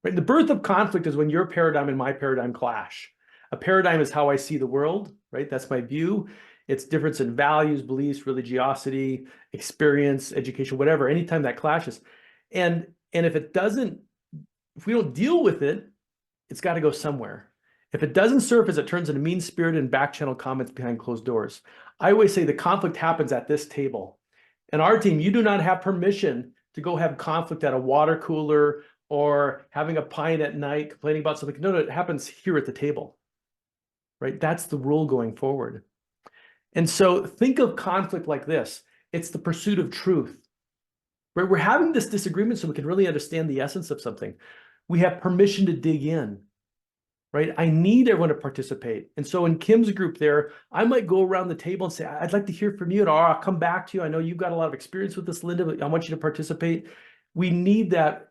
Right? The birth of conflict is when your paradigm and my paradigm clash. A paradigm is how I see the world, right? That's my view. It's difference in values, beliefs, religiosity, experience, education, whatever, anytime that clashes. And if we don't deal with it, it's got to go somewhere. If it doesn't surface, it turns into mean-spirited and back-channel comments behind closed doors. I always say the conflict happens at this table. In our team, you do not have permission to go have conflict at a water cooler or having a pint at night, complaining about something. No, it happens here at the table, right? That's the rule going forward. And so think of conflict like this. It's the pursuit of truth, right? We're having this disagreement so we can really understand the essence of something. We have permission to dig in, right? I need everyone to participate. And so in Kim's group there, I might go around the table and say, I'd like to hear from you, and I'll come back to you. I know you've got a lot of experience with this, Linda, but I want you to participate. We need that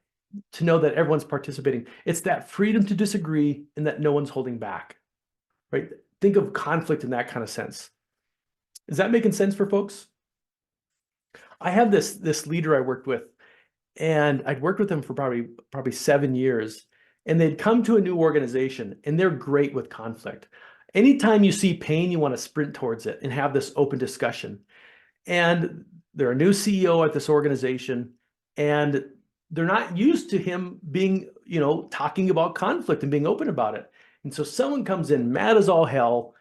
to know that everyone's participating. It's that freedom to disagree and that no one's holding back, right? Think of conflict in that kind of sense. Is that making sense for folks? I have this leader I worked with, and I'd worked with them for probably 7 years, and they'd come to a new organization, and they're great with conflict. Anytime you see pain, you want to sprint towards it and have this open discussion. And they're a new CEO at this organization, and they're not used to him being, talking about conflict and being open about it. And so someone comes in mad as all hell,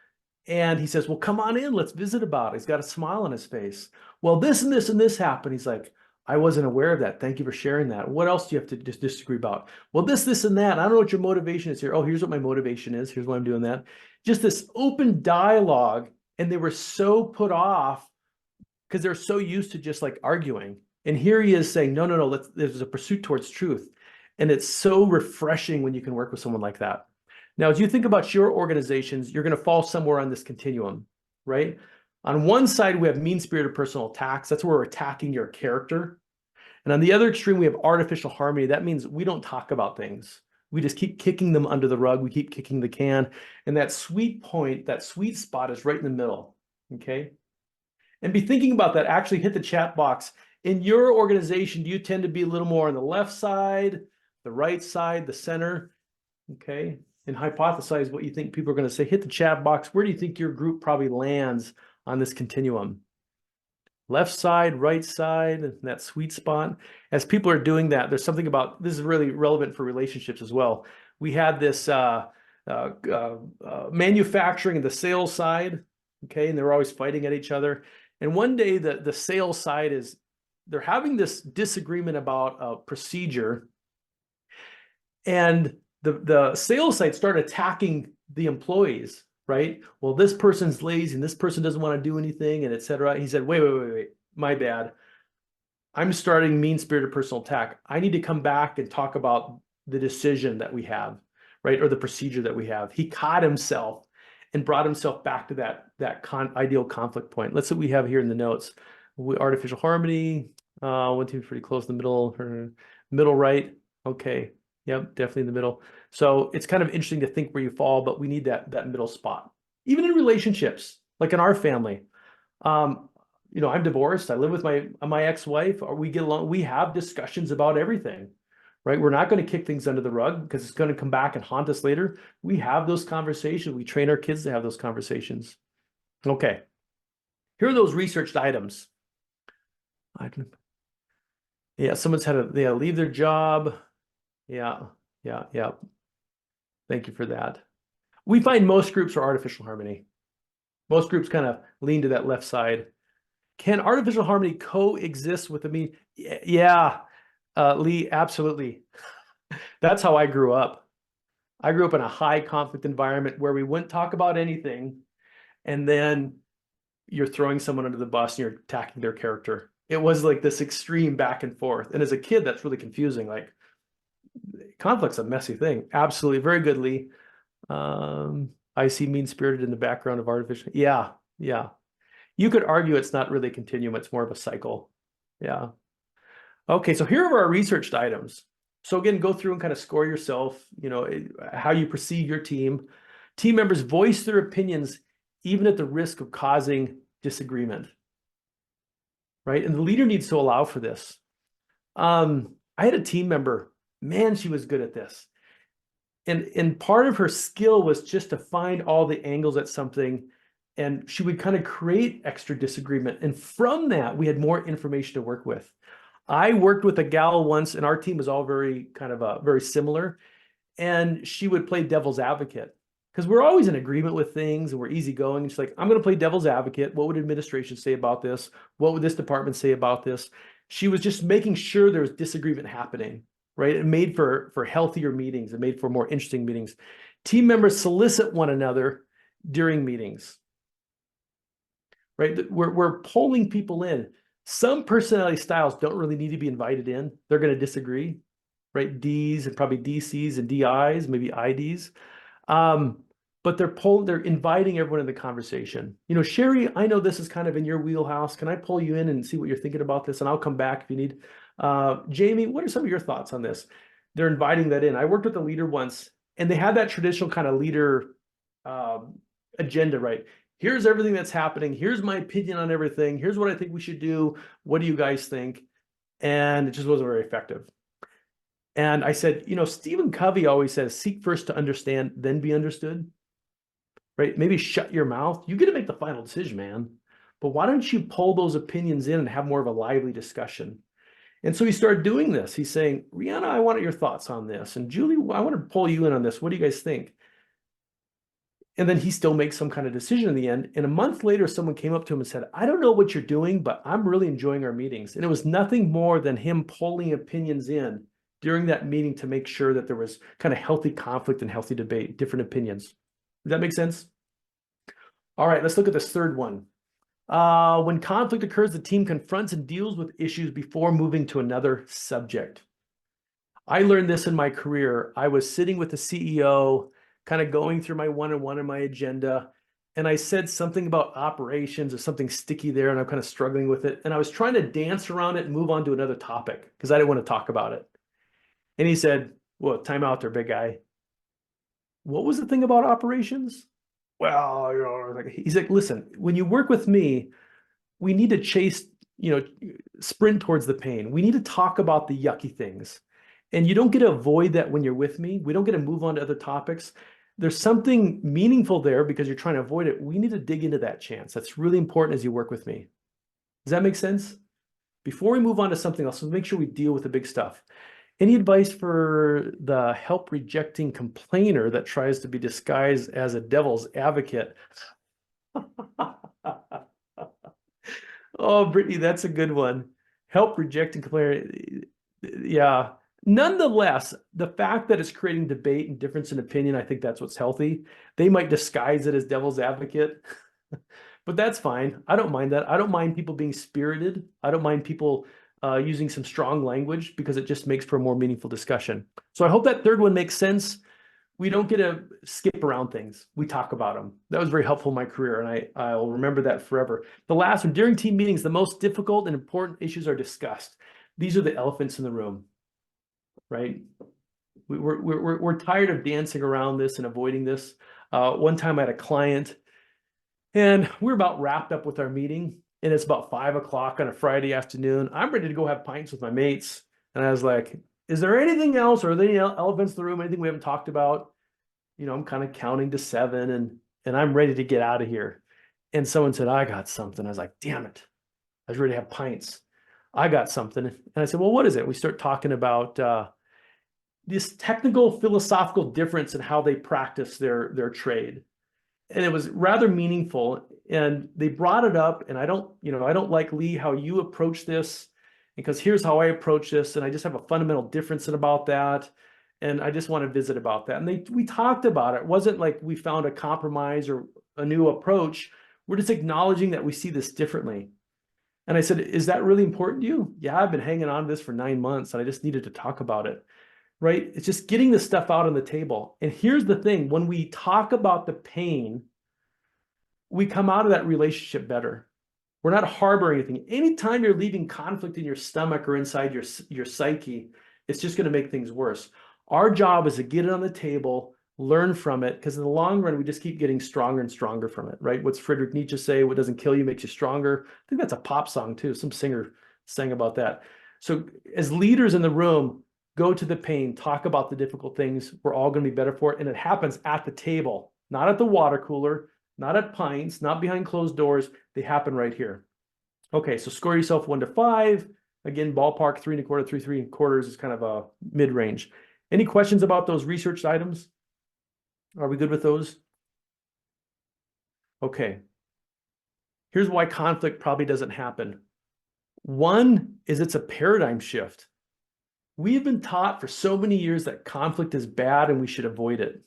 and he says, well, come on in, let's visit about it. He's got a smile on his face. Well, this and this and this happened. He's like, I wasn't aware of that. Thank you for sharing that. What else do you have to disagree about? Well, this, and that. I don't know what your motivation is here. Oh, here's what my motivation is. Here's why I'm doing that. Just this open dialogue. And they were so put off because they're so used to just like arguing. And here he is saying, no, there's a pursuit towards truth. And it's so refreshing when you can work with someone like that. Now, as you think about your organizations, you're going to fall somewhere on this continuum, right? On one side, we have mean-spirited personal attacks. That's where we're attacking your character. And on the other extreme, we have artificial harmony. That means we don't talk about things. We just keep kicking them under the rug. We keep kicking the can. And that sweet point, that sweet spot is right in the middle, okay? And be thinking about that. Actually hit the chat box. In your organization, do you tend to be a little more on the left side, the right side, the center, okay? And hypothesize what you think people are going to say. Hit the chat box. Where do you think your group probably lands on this continuum? Left side, right side, that sweet spot. As people are doing that, there's something about, this is really relevant for relationships as well. We had this manufacturing and the sales side, okay, and they're always fighting at each other. And one day the sales side they're having this disagreement about a procedure, and the sales side started attacking the employees, right? Well, this person's lazy and this person doesn't want to do anything, and et cetera. He said, wait, my bad. I'm starting mean-spirited personal attack. I need to come back and talk about the decision that we have, right? Or the procedure that we have. He caught himself and brought himself back to that ideal conflict point. Let's see what we have here in the notes. Artificial harmony, one team's pretty close in the middle right. Okay. Yep, definitely in the middle. So it's kind of interesting to think where you fall, but we need that middle spot. Even in relationships, like in our family. I'm divorced. I live with my ex-wife. Or we get along. We have discussions about everything, right? We're not going to kick things under the rug because it's going to come back and haunt us later. We have those conversations. We train our kids to have those conversations. Okay. Here are those researched items. Yeah, someone's they had to leave their job. Yeah. Thank you for that. We find most groups are artificial harmony. Most groups kind of lean to that left side. Can artificial harmony coexist with the mean? Yeah, Lee, absolutely. That's how I grew up. I grew up in a high conflict environment where we wouldn't talk about anything, and then you're throwing someone under the bus and you're attacking their character. It was like this extreme back and forth. And as a kid, that's really confusing. Like, conflict's a messy thing. Absolutely. Very good, Lee. I see mean-spirited in the background of artificial. Yeah. You could argue it's not really a continuum. It's more of a cycle. Yeah. Okay. So here are our researched items. So again, go through and kind of score yourself, how you perceive your team. Team members voice their opinions, even at the risk of causing disagreement. Right. And the leader needs to allow for this. I had a team member. Man, she was good at this. And part of her skill was just to find all the angles at something And she would kind of create extra disagreement. And from that, we had more information to work with. I worked with a gal once, and our team was all very kind of very similar. And she would play devil's advocate because we're always in agreement with things and we're easygoing. And she's like, I'm going to play devil's advocate. What would administration say about this? What would this department say about this? She was just making sure there was disagreement happening, right? It made for healthier meetings. It made for more interesting meetings. Team members solicit one another during meetings, right? We're pulling people in. Some personality styles don't really need to be invited in. They're going to disagree, right? Ds and probably DCs and DIs, maybe IDs. But they're inviting everyone in the conversation. You know, Sherry, I know this is kind of in your wheelhouse. Can I pull you in and see what you're thinking about this? And I'll come back if you need. Jamie, what are some of your thoughts on this? They're inviting that in. I worked with a leader once, and they had that traditional kind of leader agenda, right? Here's everything that's happening. Here's my opinion on everything. Here's what I think we should do. What do you guys think? And it just wasn't very effective. And I said, you know, Stephen Covey always says, seek first to understand, then be understood, right? Maybe shut your mouth. You get to make the final decision, man. But why don't you pull those opinions in and have more of a lively discussion? And so he started doing this. He's saying, Rihanna, I want your thoughts on this. And Julie, I want to pull you in on this. What do you guys think? And then he still makes some kind of decision in the end. And a month later, someone came up to him and said, I don't know what you're doing, but I'm really enjoying our meetings. And it was nothing more than him pulling opinions in during that meeting to make sure that there was kind of healthy conflict and healthy debate, different opinions. Does that make sense? All right, let's look at this third one. When conflict occurs, the team confronts and deals with issues before moving to another subject. I learned this in my career. I was sitting with the CEO, kind of going through my one-on-one and my agenda, and I said something about operations or something sticky there, and I'm kind of struggling with it. And I was trying to dance around it and move on to another topic because I didn't want to talk about it. And he said, well, time out there, big guy. What was the thing about operations? Well, you know, he's like, listen, when you work with me, we need to chase, you know, sprint towards the pain. We need to talk about the yucky things. And you don't get to avoid that when you're with me. We don't get to move on to other topics. There's something meaningful there because you're trying to avoid it. We need to dig into that chance. That's really important as you work with me. Does that make sense? Before we move on to something else, let's make sure we deal with the big stuff. Any advice for the help rejecting complainer that tries to be disguised as a devil's advocate? Oh, Brittany, that's a good one. Help rejecting complainer. Yeah. Nonetheless, the fact that it's creating debate and difference in opinion, I think that's what's healthy. They might disguise it as devil's advocate, but that's fine. I don't mind that. I don't mind people being spirited. I don't mind people using some strong language because it just makes for a more meaningful discussion. So I hope that third one makes sense. We don't get to skip around things. We talk about them. That was very helpful in my career, and I'll remember that forever. The last one, during team meetings, the most difficult and important issues are discussed. These are the elephants in the room, right? We're tired of dancing around this and avoiding this. One time I had a client, and we're about wrapped up with our meeting, and it's about 5 o'clock on a Friday afternoon. I'm ready to go have pints with my mates. And I was like, is there anything else, or are there any elephants in the room, anything we haven't talked about? You know, I'm kind of counting to 7 and I'm ready to get out of here. And someone said, I got something. I was like, damn it. I was ready to have pints. I got something. And I said, well, what is it? We start talking about this technical philosophical difference in how they practice their trade. And it was rather meaningful. And they brought it up, and I don't like, Lee, how you approach this, because here's how I approach this. And I just have a fundamental difference about that. And I just want to visit about that. And we talked about it. It wasn't like we found a compromise or a new approach. We're just acknowledging that we see this differently. And I said, is that really important to you? Yeah, I've been hanging on to this for 9 months, and I just needed to talk about it, right? It's just getting the stuff out on the table. And here's the thing, when we talk about the pain, we come out of that relationship better. We're not harboring anything. Anytime you're leaving conflict in your stomach or inside your psyche, it's just going to make things worse. Our job is to get it on the table, learn from it, because in the long run, we just keep getting stronger and stronger from it, right? What's Friedrich Nietzsche say? What doesn't kill you makes you stronger. I think that's a pop song too. Some singer sang about that. So as leaders in the room, go to the pain, talk about the difficult things. We're all going to be better for it. And it happens at the table, not at the water cooler, not at pints, not behind closed doors. They happen right here. Okay, so score yourself 1 to 5. Again, ballpark 3 1/4, 3 3/4 is kind of a mid-range. Any questions about those researched items? Are we good with those? Okay. Here's why conflict probably doesn't happen. One is it's a paradigm shift. We've been taught for so many years that conflict is bad and we should avoid it.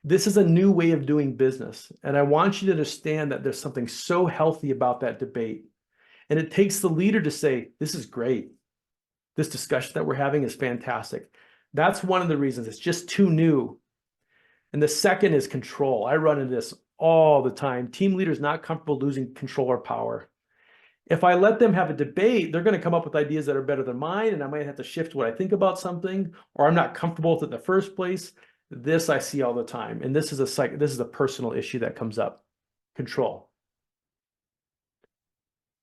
This is a new way of doing business. And I want you to understand that there's something so healthy about that debate. And it takes the leader to say, this is great. This discussion that we're having is fantastic. That's one of the reasons. It's just too new. And the second is control. I run into this all the time. Team leaders not comfortable losing control or power. If I let them have a debate, they're going to come up with ideas that are better than mine, and I might have to shift what I think about something, or I'm not comfortable with it in the first place. This I see all the time, and this is a personal issue that comes up. Control.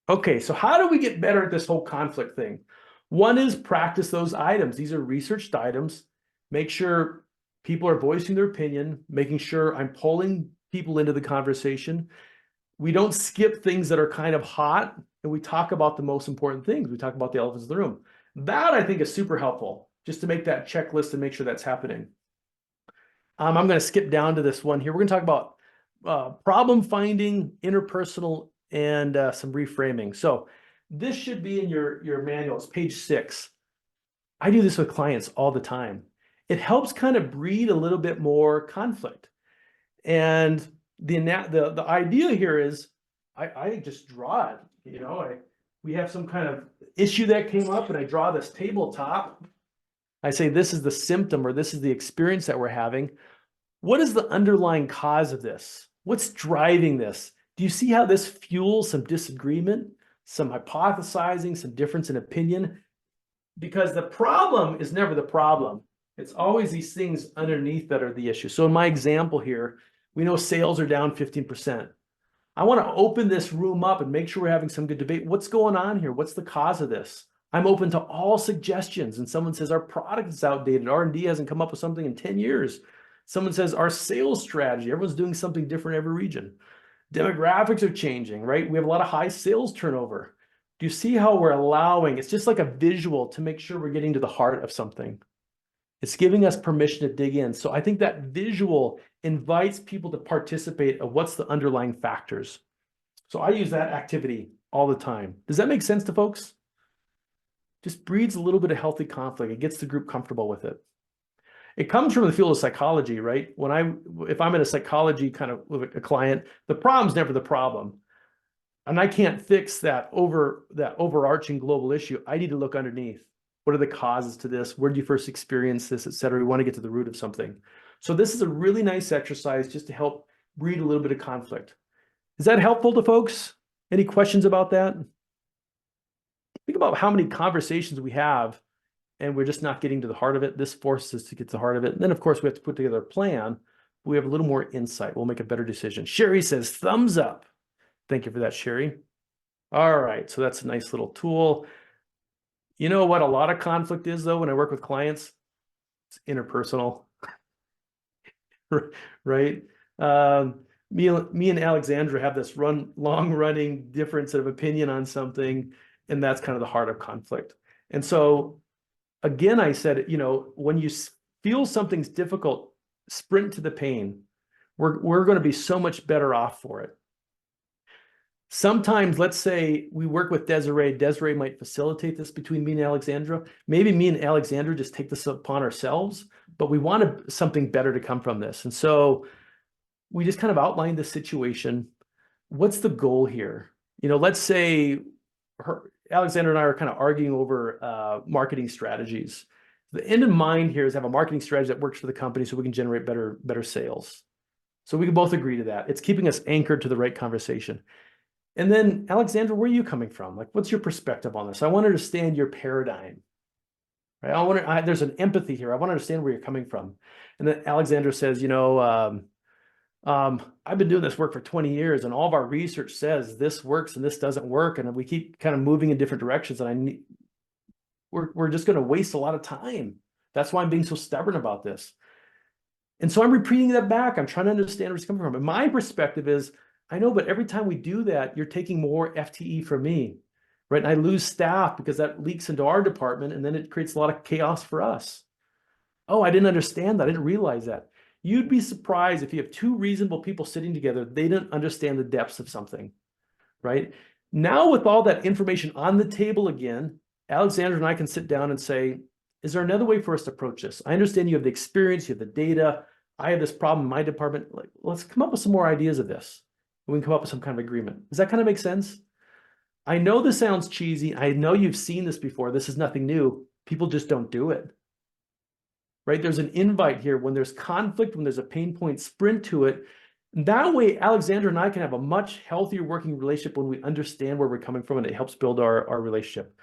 Okay, so how do we get better at this whole conflict thing? One is practice those items. These are researched items. Make sure people are voicing their opinion, making sure I'm pulling people into the conversation. We don't skip things that are kind of hot, and we talk about the most important things. We talk about the elephants in the room. That I think is super helpful, just to make that checklist and make sure that's happening. I'm going to skip down to this one here. We're going to talk about problem finding, interpersonal, and some reframing. So this should be in your manual. It's page 6. I do this with clients all the time. It helps kind of breed a little bit more conflict. And the idea here is I just draw it. You know, we have some kind of issue that came up, and I draw this tabletop. I say, this is the symptom, or this is the experience that we're having. What is the underlying cause of this? What's driving this? Do you see how this fuels some disagreement, some hypothesizing, some difference in opinion? Because the problem is never the problem. It's always these things underneath that are the issue. So in my example here, we know sales are down 15%. I want to open this room up and make sure we're having some good debate. What's going on here? What's the cause of this? I'm open to all suggestions. And someone says our product is outdated. R&D hasn't come up with something in 10 years. Someone says our sales strategy, everyone's doing something different in every region. Demographics are changing, right? We have a lot of high sales turnover. Do you see how we're allowing, it's just like a visual to make sure we're getting to the heart of something. It's giving us permission to dig in. So I think that visual invites people to participate of what's the underlying factors. So I use that activity all the time. Does that make sense to folks? Just breeds a little bit of healthy conflict. It gets the group comfortable with it. It comes from the field of psychology, right? If I'm in a psychology kind of with a client, the problem's never the problem. And I can't fix that overarching global issue. I need to look underneath. What are the causes to this? Where did you first experience this, et cetera? We want to get to the root of something. So this is a really nice exercise just to help breed a little bit of conflict. Is that helpful to folks? Any questions about that? Think about how many conversations we have and we're just not getting to the heart of it. This forces us to get to the heart of it. And then, of course, we have to put together a plan. We have a little more insight. We'll make a better decision. Sherry says, thumbs up. Thank you for that, Sherry. All right, so that's a nice little tool. You know what a lot of conflict is, though, when I work with clients? It's interpersonal, right? Me and Alexandra have this long-running difference of opinion on something, and that's kind of the heart of conflict. And so, again, I said, you know, when you feel something's difficult, sprint to the pain. We're going to be so much better off for it. Sometimes, let's say we work with Desiree. Desiree might facilitate this between me and Alexandra. Maybe me and Alexandra just take this upon ourselves, but we want something better to come from this. And so we just kind of outline the situation. What's the goal here? You know, let's say Alexandra and I are kind of arguing over marketing strategies. The end in mind here is have a marketing strategy that works for the company so we can generate better sales. So we can both agree to that. It's keeping us anchored to the right conversation. And then, Alexandra, where are you coming from? Like, what's your perspective on this? I want to understand your paradigm. Right? There's an empathy here. I want to understand where you're coming from. And then Alexandra says, you know, I've been doing this work for 20 years, and all of our research says this works and this doesn't work, and we keep kind of moving in different directions. And we're just going to waste a lot of time. That's why I'm being so stubborn about this. And so I'm repeating that back. I'm trying to understand where it's coming from. And my perspective is, I know, but every time we do that, you're taking more FTE from me, right? And I lose staff because that leaks into our department, and then it creates a lot of chaos for us. Oh, I didn't understand that. I didn't realize that. You'd be surprised if you have two reasonable people sitting together, they didn't understand the depths of something, right? Now, with all that information on the table again, Alexandra and I can sit down and say, is there another way for us to approach this? I understand you have the experience, you have the data. I have this problem in my department. Like, let's come up with some more ideas of this. And we can come up with some kind of agreement. Does that kind of make sense? I know this sounds cheesy. I know you've seen this before. This is nothing new. People just don't do it. Right? There's an invite here. When there's conflict, when there's a pain point, sprint to it. That way, Alexandra and I can have a much healthier working relationship when we understand where we're coming from, and it helps build our relationship.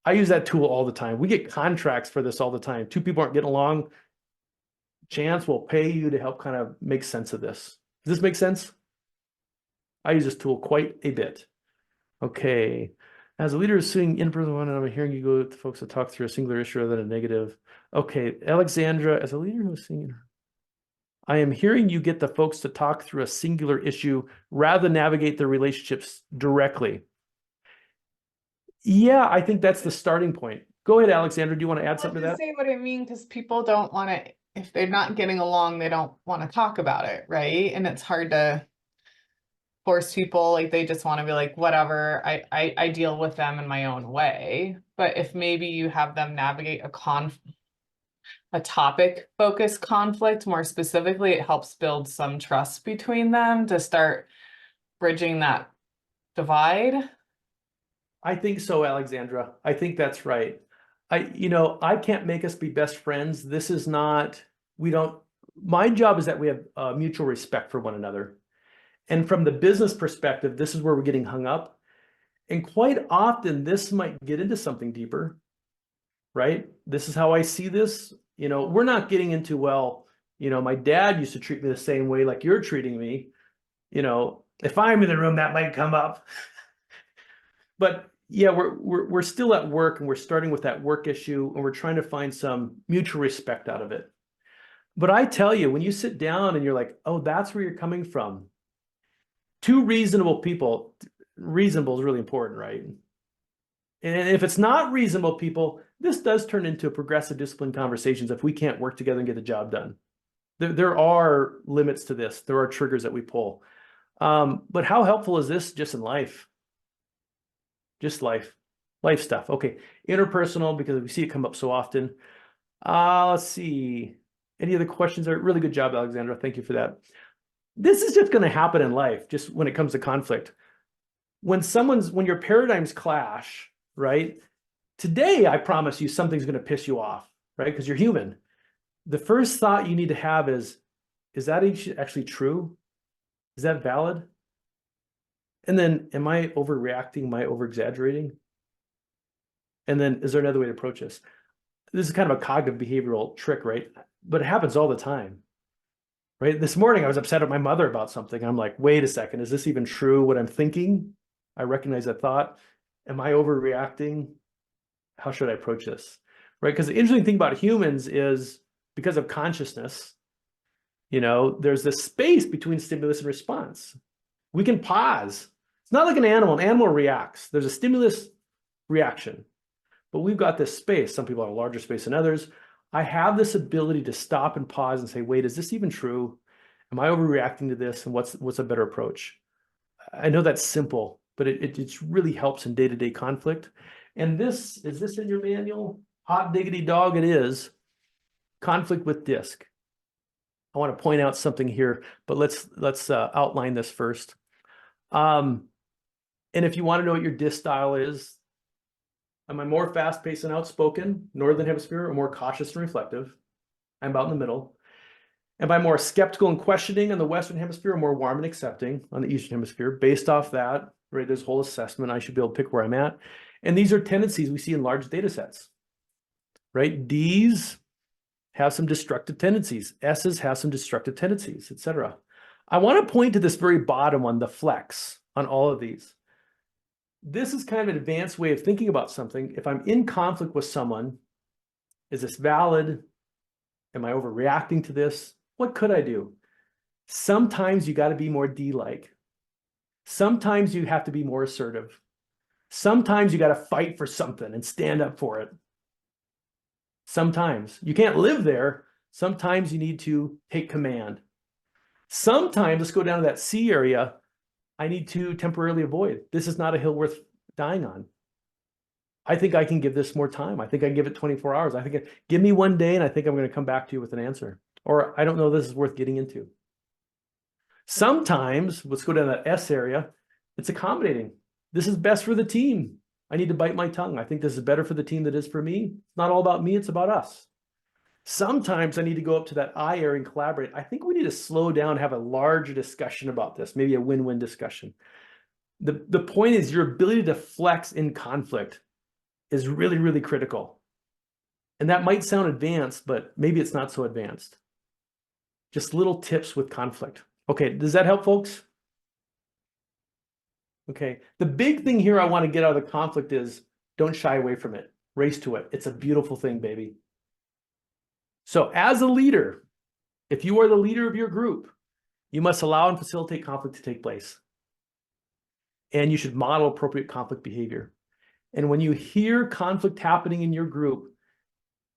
I use that tool all the time. We get contracts for this all the time. Two people aren't getting along. Chance will pay you to help kind of make sense of this. Does this make sense? I use this tool quite a bit. Okay. As a leader of seeing in-person one, and I'm hearing you go to folks to talk through a singular issue rather than a negative. Okay, Alexandra, as a leader who's seeing, I am hearing you get the folks to talk through a singular issue rather than navigate their relationships directly. Yeah, I think that's the starting point. Go ahead, Alexandra. Do you want to add something to that? Say what I mean, because people don't want to, if they're not getting along, they don't want to talk about it, right? And it's hard to force people, like they just want to be like, whatever, I deal with them in my own way. But if maybe you have them navigate a topic focused conflict more specifically, it helps build some trust between them to start bridging that divide. I think so, Alexandra. I think that's right. I can't make us be best friends. This is not, my job is that we have mutual respect for one another. And from the business perspective, this is where we're getting hung up. And quite often this might get into something deeper, right? This is how I see this. We're not getting into, well, my dad used to treat me the same way like you're treating me. If I'm in the room, that might come up. But yeah, we're still at work, and we're starting with that work issue, and we're trying to find some mutual respect out of it. But I tell you, when you sit down and you're like, oh, that's where you're coming from. Two reasonable people, reasonable is really important, right? And if it's not reasonable people, this does turn into progressive discipline conversations if we can't work together and get the job done. There are limits to this. There are triggers that we pull. But how helpful is this just in life? Just life stuff. Okay, interpersonal, because we see it come up so often. Let's see. Any other questions? Really good job, Alexandra. Thank you for that. This is just going to happen in life, just when it comes to conflict. When your paradigms clash, right? Today, I promise you something's going to piss you off, right? Because you're human. The first thought you need to have is that actually true? Is that valid? And then, am I overreacting? Am I over-exaggerating? And then, is there another way to approach this? This is kind of a cognitive behavioral trick, right? But it happens all the time, right? This morning, I was upset at my mother about something. I'm like, wait a second, is this even true, what I'm thinking? I recognize that thought. Am I overreacting? How should I approach this, right? Because the interesting thing about humans is, because of consciousness, there's this space between stimulus and response. We can pause. It's not like an animal. An animal reacts. There's a stimulus reaction. But we've got this space. Some people have a larger space than others. I have this ability to stop and pause and say, wait, is this even true? Am I overreacting to this? And what's a better approach? I know that's simple, but it really helps in day-to-day conflict. And is this in your manual? Hot diggity dog, it is. Conflict with DISC. I want to point out something here, but let's outline this first. And if you want to know what your DISC style is, am I more fast-paced and outspoken, Northern Hemisphere, or more cautious and reflective? I'm about in the middle. Am I more skeptical and questioning on the Western Hemisphere, or more warm and accepting on the Eastern Hemisphere? Based off that, right, there's a whole assessment. I should be able to pick where I'm at. And these are tendencies we see in large data sets, right? Ds have some destructive tendencies. S's have some destructive tendencies, etc. I want to point to this very bottom one, the flex, on all of these. This is kind of an advanced way of thinking about something. If I'm in conflict with someone, is this valid? Am I overreacting to this? What could I do? Sometimes you got to be more D-like. Sometimes you have to be more assertive. Sometimes you got to fight for something and stand up for it. Sometimes you can't live there. Sometimes you need to take command. Sometimes, let's go down to that C area, I need to temporarily avoid. This is not a hill worth dying on. I think I can give this more time. I think I can give it 24 hours. I think give me one day and I think I'm going to come back to you with an answer. Or I don't know this is worth getting into. Sometimes, let's go down to that S area, it's accommodating. This is best for the team. I need to bite my tongue. I think this is better for the team than it is for me. It's not all about me, it's about us. Sometimes I need to go up to that I area and collaborate. I think we need to slow down, have a larger discussion about this, maybe a win-win discussion. The point is your ability to flex in conflict is really, really critical. And that might sound advanced, but maybe it's not so advanced. Just little tips with conflict. Okay, does that help, folks? Okay, the big thing here I want to get out of the conflict is don't shy away from it. Race to it. It's a beautiful thing, baby. So as a leader, if you are the leader of your group, you must allow and facilitate conflict to take place. And you should model appropriate conflict behavior. And when you hear conflict happening in your group,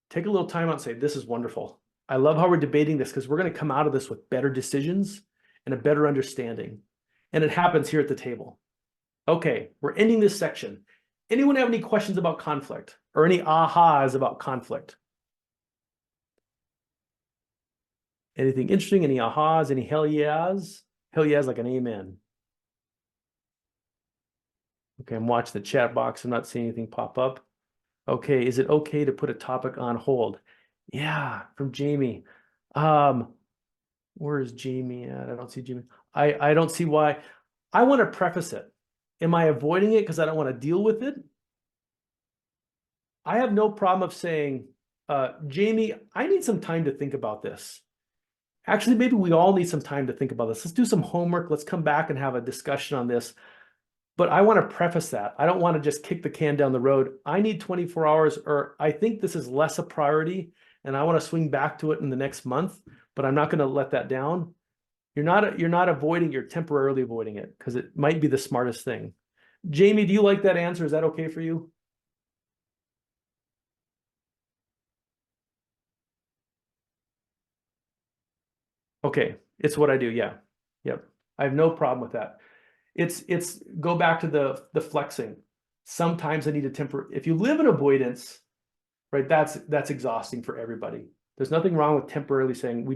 take a little time out and say, this is wonderful. I love how we're debating this because we're going to come out of this with better decisions and a better understanding. And it happens here at the table. Okay, we're ending this section. Anyone have any questions about conflict or any ahas about conflict? Anything interesting? Any ahas? Any hell yeahs? Hell yeahs like an amen. Okay, I'm watching the chat box. I'm not seeing anything pop up. Okay, is it okay to put a topic on hold? Yeah, from Jamie. Where is Jamie at? I don't see Jamie. I don't see why. I want to preface it. Am I avoiding it because I don't want to deal with it? I have no problem of saying, Jamie, I need some time to think about this. Actually, maybe we all need some time to think about this. Let's do some homework. Let's come back and have a discussion on this. But I want to preface that. I don't want to just kick the can down the road. I need 24 hours, or I think this is less a priority, and I want to swing back to it in the next month, but I'm not going to let that down. You're not avoiding, you're temporarily avoiding it because it might be the smartest thing. Jamie, do you like that answer? Is that okay for you? Okay, it's what I do. Yeah. Yep. I have no problem with that. It's go back to the flexing. Sometimes I need to temper. If you live in avoidance, right, that's exhausting for everybody. There's nothing wrong with temporarily saying we're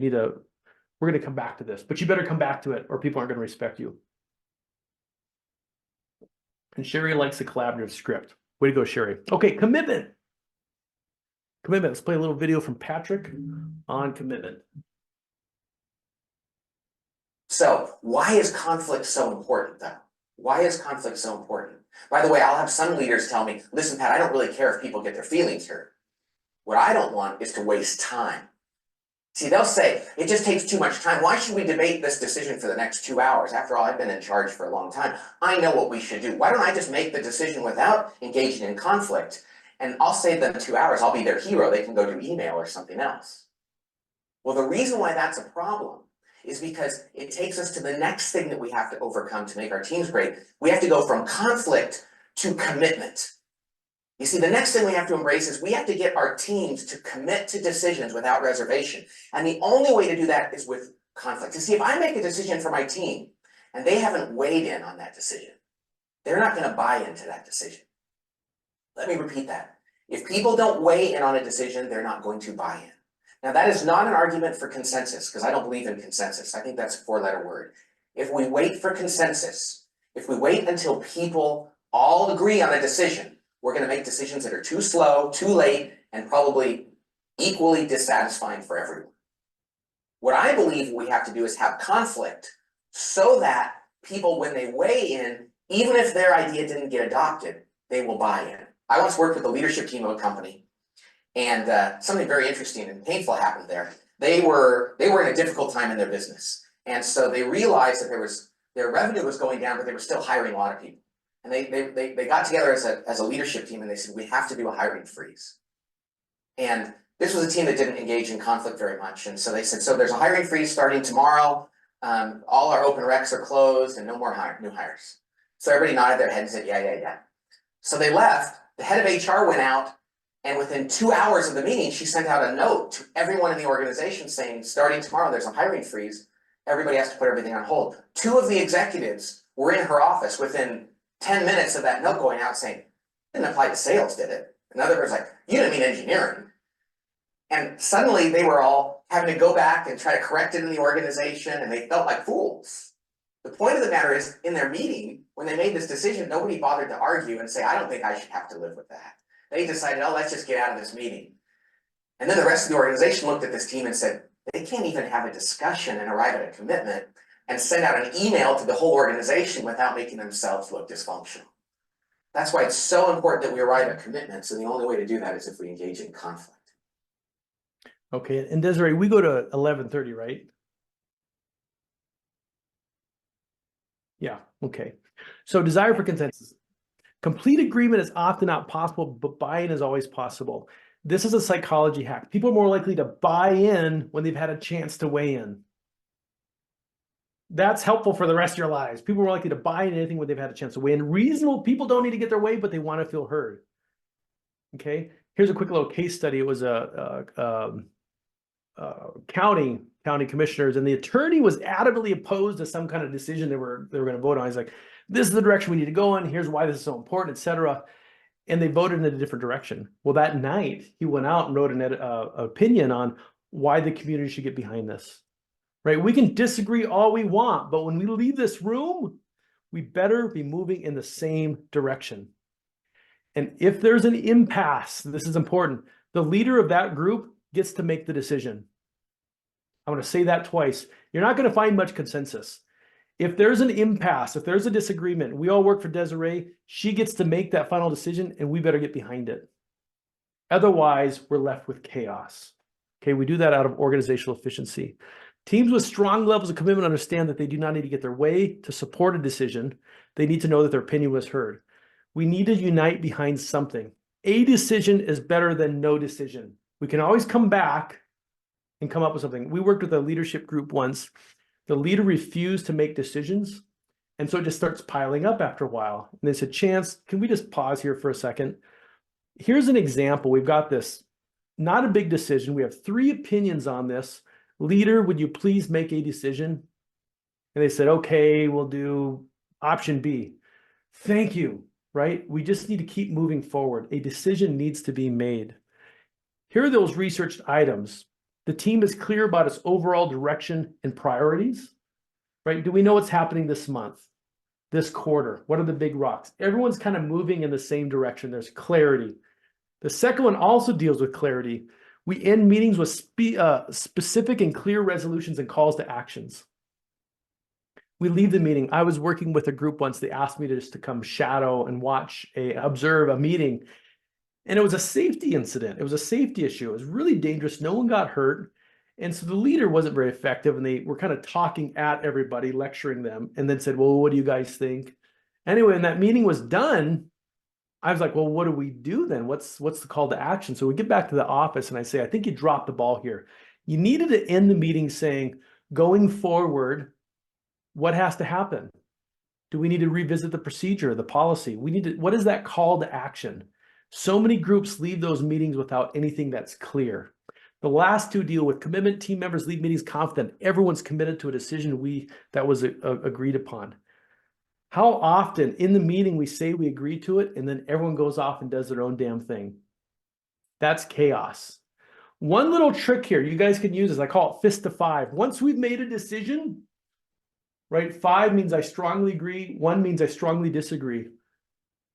going to come back to this, but you better come back to it or people aren't going to respect you. And Sherry likes the collaborative script. Way to go, Sherry. Okay, commitment. Commitment. Let's play a little video from Patrick on commitment. So why is conflict so important though? Why is conflict so important? By the way, I'll have some leaders tell me, listen, Pat, I don't really care if people get their feelings hurt. What I don't want is to waste time. See, they'll say, it just takes too much time. Why should we debate this decision for the next 2 hours? After all, I've been in charge for a long time. I know what we should do. Why don't I just make the decision without engaging in conflict? And I'll save them 2 hours. I'll be their hero. They can go do email or something else. Well, the reason why that's a problem is because it takes us to the next thing that we have to overcome to make our teams great. We have to go from conflict to commitment. You see, the next thing we have to embrace is we have to get our teams to commit to decisions without reservation. And the only way to do that is with conflict. You see, if I make a decision for my team and they haven't weighed in on that decision, they're not going to buy into that decision. Let me repeat that. If people don't weigh in on a decision, they're not going to buy in. Now, that is not an argument for consensus, because I don't believe in consensus. I think that's a 4-letter word. If we wait for consensus, if we wait until people all agree on a decision, we're going to make decisions that are too slow, too late, and probably equally dissatisfying for everyone. What I believe we have to do is have conflict so that people, when they weigh in, even if their idea didn't get adopted, they will buy in. I once worked with the leadership team of a company, and something very interesting and painful happened there. They were in a difficult time in their business, and so they realized that their revenue was going down, but they were still hiring a lot of people. And they got together as a leadership team, and they said, we have to do a hiring freeze. And this was a team that didn't engage in conflict very much, and so they said, so there's a hiring freeze starting tomorrow. All our open recs are closed and no more new hires. So everybody nodded their head and said, yeah. So they left, the head of HR went out, and within 2 hours of the meeting, she sent out a note to everyone in the organization saying, starting tomorrow, there's a hiring freeze. Everybody has to put everything on hold. 2 of the executives were in her office within 10 minutes of that note going out saying, didn't apply to sales, did it? Another person's like, you didn't mean engineering. And suddenly they were all having to go back and try to correct it in the organization, and they felt like fools. The point of the matter is, in their meeting, when they made this decision, nobody bothered to argue and say, I don't think I should have to live with that. They decided, oh, let's just get out of this meeting. And then the rest of the organization looked at this team and said, they can't even have a discussion and arrive at a commitment and send out an email to the whole organization without making themselves look dysfunctional. That's why it's so important that we arrive at commitments, and the only way to do that is if we engage in conflict. Okay, and Desiree, we go to 11:30, right? Yeah, okay. So desire for consensus. Complete agreement is often not possible, but buy-in is always possible. This is a psychology hack. People are more likely to buy in when they've had a chance to weigh in. That's helpful for the rest of your lives. People are more likely to buy in anything when they've had a chance to weigh in. Reasonable people don't need to get their way, but they want to feel heard. Okay, here's a quick little case study. It was county commissioners, and the attorney was adamantly opposed to some kind of decision they were going to vote on. He's like, this is the direction we need to go in. Here's why this is so important, etc. And they voted in a different direction. Well, that night he went out and wrote an opinion on why the community should get behind this. Right? We can disagree all we want, but when we leave this room, we better be moving in the same direction. And if there's an impasse, this is important, the leader of that group gets to make the decision. I'm going to say that twice. You're not going to find much consensus. If there's an impasse, if there's a disagreement, we all work for Desiree, she gets to make that final decision, and we better get behind it. Otherwise, we're left with chaos. Okay, we do that out of organizational efficiency. Teams with strong levels of commitment understand that they do not need to get their way to support a decision. They need to know that their opinion was heard. We need to unite behind something. A decision is better than no decision. We can always come back and come up with something. We worked with a leadership group once. The leader refused to make decisions, and so it just starts piling up after a while. And they said, Chance, can we just pause here for a second? Here's an example. We've got this, not a big decision. We have 3 opinions on this. Leader, would you please make a decision? And they said, okay, we'll do option B. Thank you, right? We just need to keep moving forward. A decision needs to be made. Here are those researched items. The team is clear about its overall direction and priorities, right? Do we know what's happening this month, this quarter? What are the big rocks? Everyone's kind of moving in the same direction. There's clarity. The second one also deals with clarity. We end meetings with specific and clear resolutions and calls to actions. We leave the meeting. I was working with a group once. They asked me to just to come shadow and observe a meeting. And it was a safety incident. It was a safety issue. It was really dangerous. No one got hurt. And so the leader wasn't very effective. And they were kind of talking at everybody, lecturing them, and then said, well, what do you guys think? Anyway, when that meeting was done, I was like, well, what do we do then? What's the call to action? So we get back to the office and I say, I think you dropped the ball here. You needed to end the meeting saying, going forward, what has to happen? Do we need to revisit the procedure, the policy? What is that call to action? So many groups leave those meetings without anything that's clear. The last 2 deal with commitment. Team members leave meetings confident everyone's committed to a decision that was agreed upon. How often in the meeting we say we agree to it and then everyone goes off and does their own damn thing? That's chaos. One little trick here you guys can use is I call it fist to 5. Once we've made a decision, right? 5 means I strongly agree. 1 means I strongly disagree.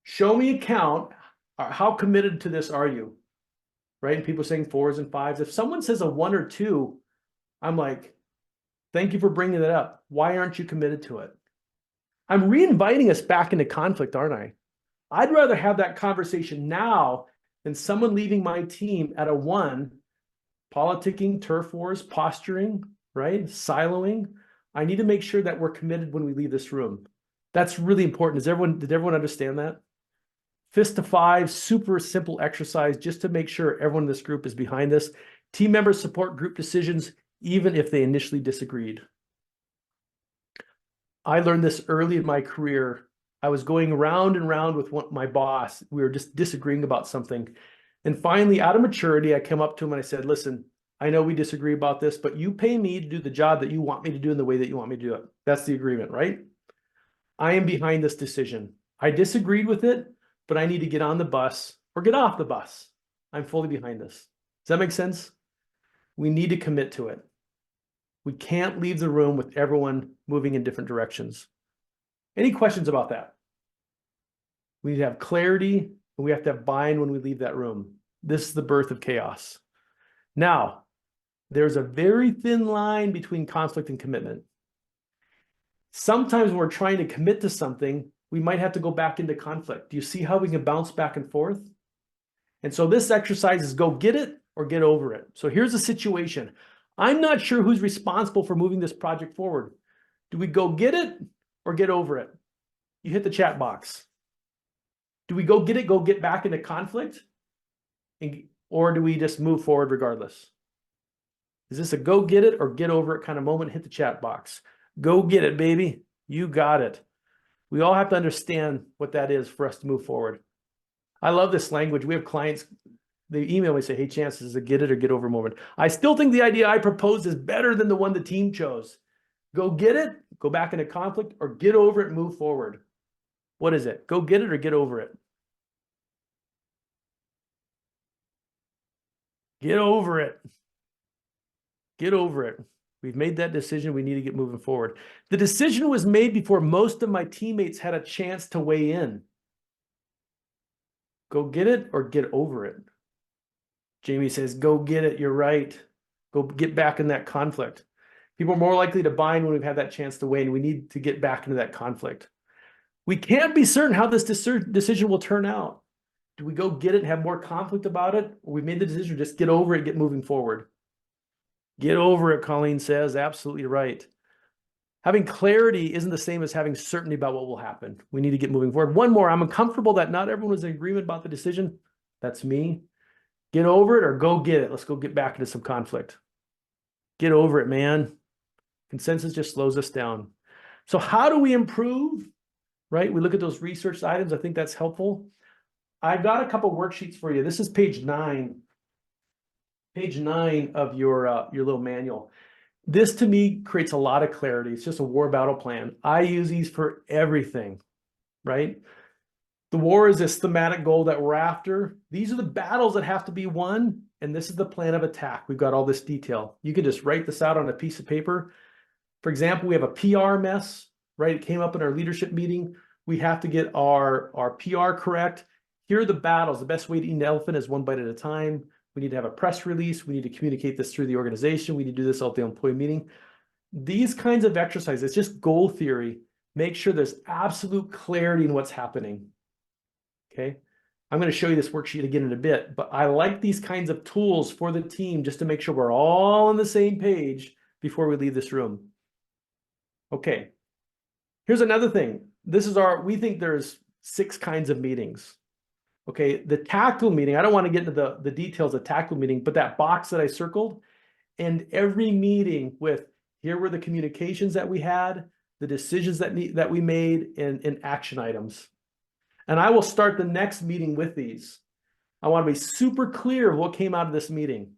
Show me a count. How committed to this are you? Right? And people saying 4s and 5s. If someone says a 1 or 2, I'm like, thank you for bringing that up. Why aren't you committed to it? I'm re-inviting us back into conflict, aren't I? I'd rather have that conversation now than someone leaving my team at a 1, politicking, turf wars, posturing, right? Siloing. I need to make sure that we're committed when we leave this room. That's really important. Did everyone understand that? Fist to 5, super simple exercise just to make sure everyone in this group is behind this. Team members support group decisions, even if they initially disagreed. I learned this early in my career. I was going round and round with my boss. We were just disagreeing about something. And finally, out of maturity, I came up to him and I said, listen, I know we disagree about this, but you pay me to do the job that you want me to do in the way that you want me to do it. That's the agreement, right? I am behind this decision. I disagreed with it, but I need to get on the bus or get off the bus. I'm fully behind this. Does that make sense? We need to commit to it. We can't leave the room with everyone moving in different directions. Any questions about that? We need to have clarity and we have to have buy-in when we leave that room. This is the birth of chaos. Now, there's a very thin line between conflict and commitment. Sometimes when we're trying to commit to something, we might have to go back into conflict. Do you see how we can bounce back and forth? And so this exercise is go get it or get over it. So here's the situation. I'm not sure who's responsible for moving this project forward. Do we go get it or get over it? You hit the chat box. Do we go get back into conflict? Or do we just move forward regardless? Is this a go get it or get over it kind of moment? Hit the chat box. Go get it, baby. You got it. We all have to understand what that is for us to move forward. I love this language. We have clients, they email me and say, hey, Chance, is a get it or get over moment. I still think the idea I proposed is better than the one the team chose. Go get it, go back into conflict, or get over it, move forward. What is it? Go get it or get over it? Get over it. Get over it. We've made that decision. We need to get moving forward. The decision was made before most of my teammates had a chance to weigh in. Go get it or get over it. Jamie says, go get it. You're right. Go get back in that conflict. People are more likely to bind when we've had that chance to weigh in. We need to get back into that conflict. We can't be certain how this decision will turn out. Do we go get it and have more conflict about it? Or we made the decision, just get over it, get moving forward. Get over it, Colleen says. Absolutely right. Having clarity isn't the same as having certainty about what will happen. We need to get moving forward. One more. I'm uncomfortable that not everyone was in agreement about the decision. That's me. Get over it or go get it. Let's go get back into some conflict. Get over it, man. Consensus just slows us down. So how do we improve? Right? We look at those research items. I think that's helpful. I've got a couple worksheets for you. This is page 9. Page 9 of your little manual. This to me creates a lot of clarity. It's just a war battle plan. I use these for everything, right? The war is this thematic goal that we're after. These are the battles that have to be won, and this is the plan of attack. We've got all this detail. You can just write this out on a piece of paper. For example, we have a PR mess, right? It came up in our leadership meeting. We have to get our PR correct. Here are the battles. The best way to eat an elephant is one bite at a time. We need to have a press release. We need to communicate this through the organization. We need to do this at the employee meeting. These kinds of exercises, it's just goal theory. Make sure there's absolute clarity in what's happening. Okay. I'm going to show you this worksheet again in a bit, but I like these kinds of tools for the team just to make sure we're all on the same page before we leave this room. Okay. Here's another thing. We think there's 6 kinds of meetings. Okay, the tactical meeting, I don't want to get into the details of tactical meeting, but that box that I circled, and every meeting with, here were the communications that we had, the decisions that we made, and action items. And I will start the next meeting with these. I want to be super clear of what came out of this meeting.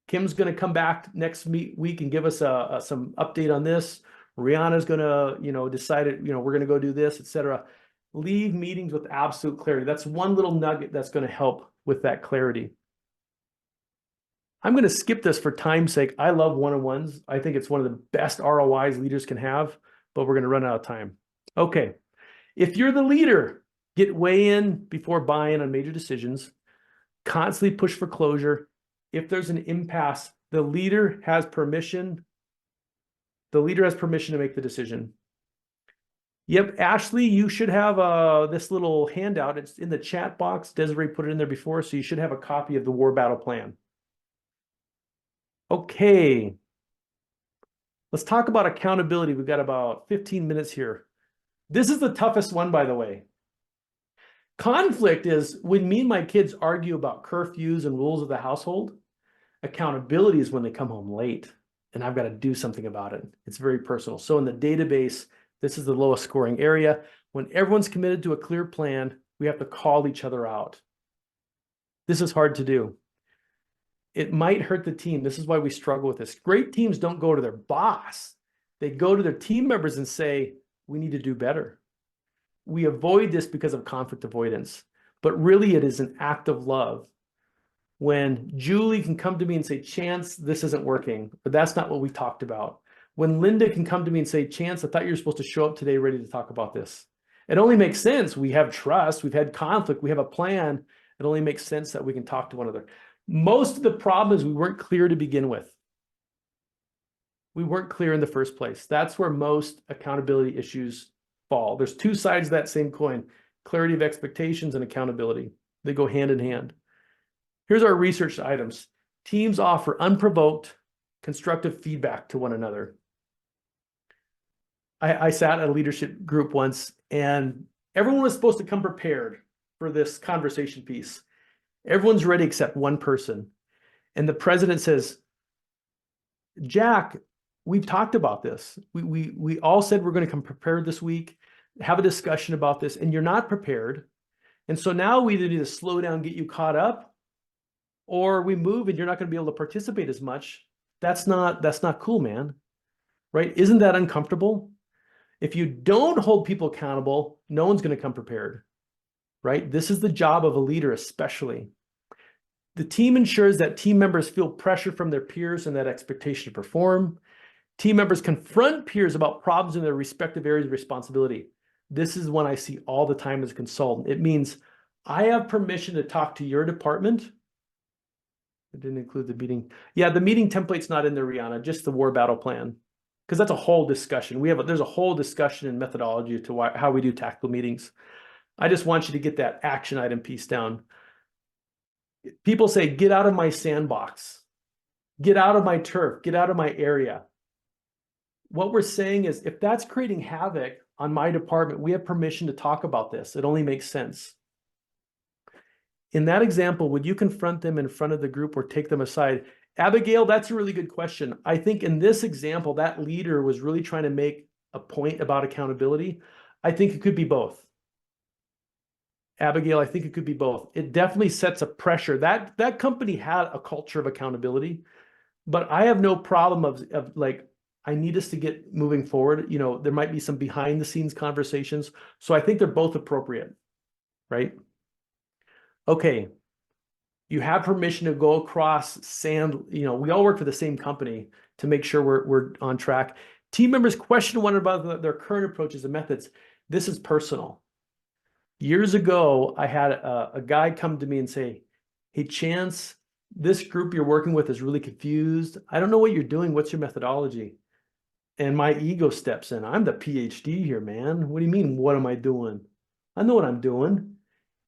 Kim's going to come back next week and give us some update on this. Rihanna's going to, decide it, we're going to go do this, etc. Leave meetings with absolute clarity. That's one little nugget that's going to help with that clarity. I'm going to skip this for time's sake. I love one-on-ones. I think it's one of the best ROIs leaders can have, but we're going to run out of time. Okay. If you're the leader, get weigh in before buy-in on major decisions. Constantly push for closure. If there's an impasse, the leader has permission. The leader has permission to make the decision. Yep, Ashley, you should have this little handout. It's in the chat box. Desiree put it in there before, so you should have a copy of the war battle plan. Okay. Let's talk about accountability. We've got about 15 minutes here. This is the toughest one, by the way. Conflict is when me and my kids argue about curfews and rules of the household. Accountability is when they come home late and I've got to do something about it. It's very personal. So in the database, this is the lowest scoring area. When everyone's committed to a clear plan, we have to call each other out. This is hard to do. It might hurt the team. This is why we struggle with this. Great teams don't go to their boss. They go to their team members and say, we need to do better. We avoid this because of conflict avoidance, but really it is an act of love. When Julie can come to me and say, Chance, this isn't working, but that's not what we talked about. When Linda can come to me and say, Chance, I thought you were supposed to show up today ready to talk about this. It only makes sense. We have trust, we've had conflict, we have a plan. It only makes sense that we can talk to one another. Most of the problem is we weren't clear to begin with. We weren't clear in the first place. That's where most accountability issues fall. There's two sides of that same coin, clarity of expectations and accountability. They go hand in hand. Here's our research items. Teams offer unprovoked, constructive feedback to one another. I sat at a leadership group once and everyone was supposed to come prepared for this conversation piece. Everyone's ready except one person. And the president says, Jack, we've talked about this. We all said we're going to come prepared this week, have a discussion about this, and you're not prepared. And so now we either need to slow down, get you caught up, or we move and you're not going to be able to participate as much. That's not cool, man. Right? Isn't that uncomfortable? If you don't hold people accountable, no one's going to come prepared. Right? This is the job of a leader, especially. The team ensures that team members feel pressure from their peers and that expectation to perform. Team members confront peers about problems in their respective areas of responsibility. This is one I see all the time as a consultant. It means I have permission to talk to your department. I didn't include the meeting. Yeah, the meeting template's not in there, Rihanna, just the war battle plan. Because that's a whole discussion. There's a whole discussion and methodology to how we do tactical meetings. I just want you to get that action item piece down. People say, get out of my sandbox, get out of my turf, get out of my area. What we're saying is, if that's creating havoc on my department, we have permission to talk about this. It only makes sense. In that example, would you confront them in front of the group or take them aside? Abigail, that's a really good question. I think in this example, that leader was really trying to make a point about accountability. I think it could be both. Abigail, I think it could be both. It definitely sets a pressure. That company had a culture of accountability, but I have no problem of like, I need us to get moving forward. You know, there might be some behind the scenes conversations. So I think they're both appropriate, right? Okay. You have permission to go across sand. You know, we all work for the same company to make sure we're on track. Team members question one another about their current approaches and methods. This is personal. Years ago, I had a guy come to me and say, hey, Chance, this group you're working with is really confused. I don't know what you're doing. What's your methodology? And my ego steps in. I'm the PhD here, man. What do you mean, what am I doing? I know what I'm doing.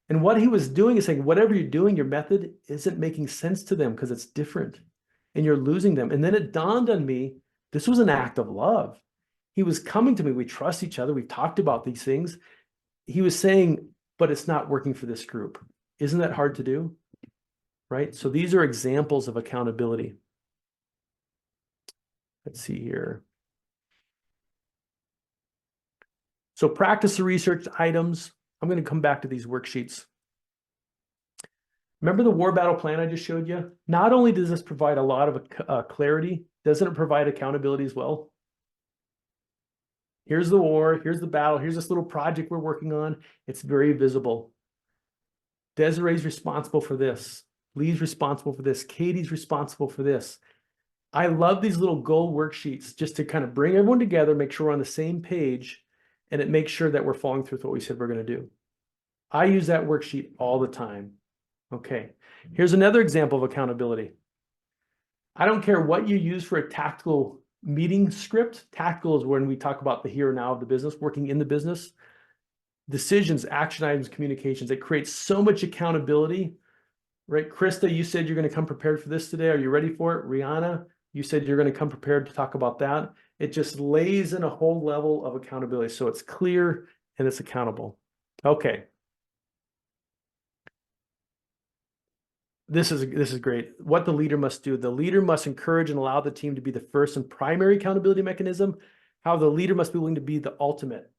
And what he was doing is saying, whatever you're doing, your method isn't making sense to them because it's different and you're losing them. And then it dawned on me, this was an act of love. He was coming to me. We trust each other. We've talked about these things. He was saying, but it's not working for this group. Isn't that hard to do? Right? So these are examples of accountability. Let's see here. So practice the research items. I'm going to come back to these worksheets. Remember the war battle plan I just showed you? Not only does this provide a lot of clarity, doesn't it provide accountability as well? Here's the war, here's the battle, here's this little project we're working on. It's very visible. Desiree's responsible for this. Lee's responsible for this. Katie's responsible for this. I love these little goal worksheets just to kind of bring everyone together, make sure we're on the same page, and it makes sure that we're following through with what we said we're going to do. I use that worksheet all the time. Okay, here's another example of accountability. I don't care what you use for a tactical meeting script. Tactical is when we talk about the here and now of the business, working in the business. Decisions, action items, communications. It creates so much accountability, right? Krista, you said you're going to come prepared for this today. Are you ready for it? Rihanna, you said you're going to come prepared to talk about that. It just lays in a whole level of accountability. So it's clear and it's accountable. Okay. this is great. What the leader must do. The leader must encourage and allow the team to be the first and primary accountability mechanism. How the leader must be willing to be the ultimate.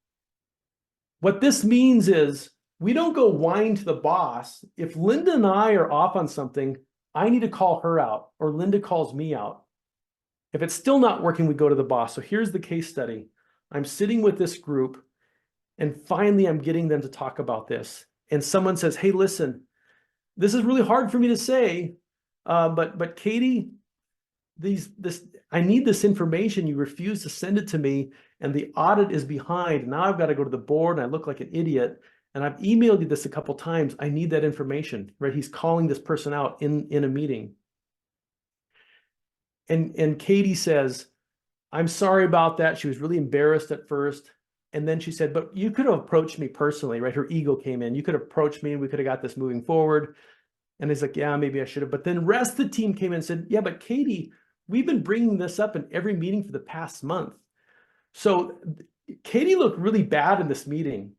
What this means is we don't go whine to the boss. If Linda and I are off on something, I need to call her out, or Linda calls me out. If it's still not working, we go to the boss. So here's the case study. I'm sitting with this group, and finally I'm getting them to talk about this. And someone says, hey, listen, this is really hard for me to say, but Katie, I need this information. You refuse to send it to me, and the audit is behind. Now I've got to go to the board, and I look like an idiot. And I've emailed you this a couple times. I need that information, right? He's calling this person out in a meeting. And Katie says, I'm sorry about that. She was really embarrassed at first. And then she said, but you could have approached me personally, right? Her ego came in. You could have approached me and we could have got this moving forward. And he's like, yeah, maybe I should have. But then the rest of the team came in and said, yeah, but Katie, we've been bringing this up in every meeting for the past month. So Katie looked really bad in this meeting,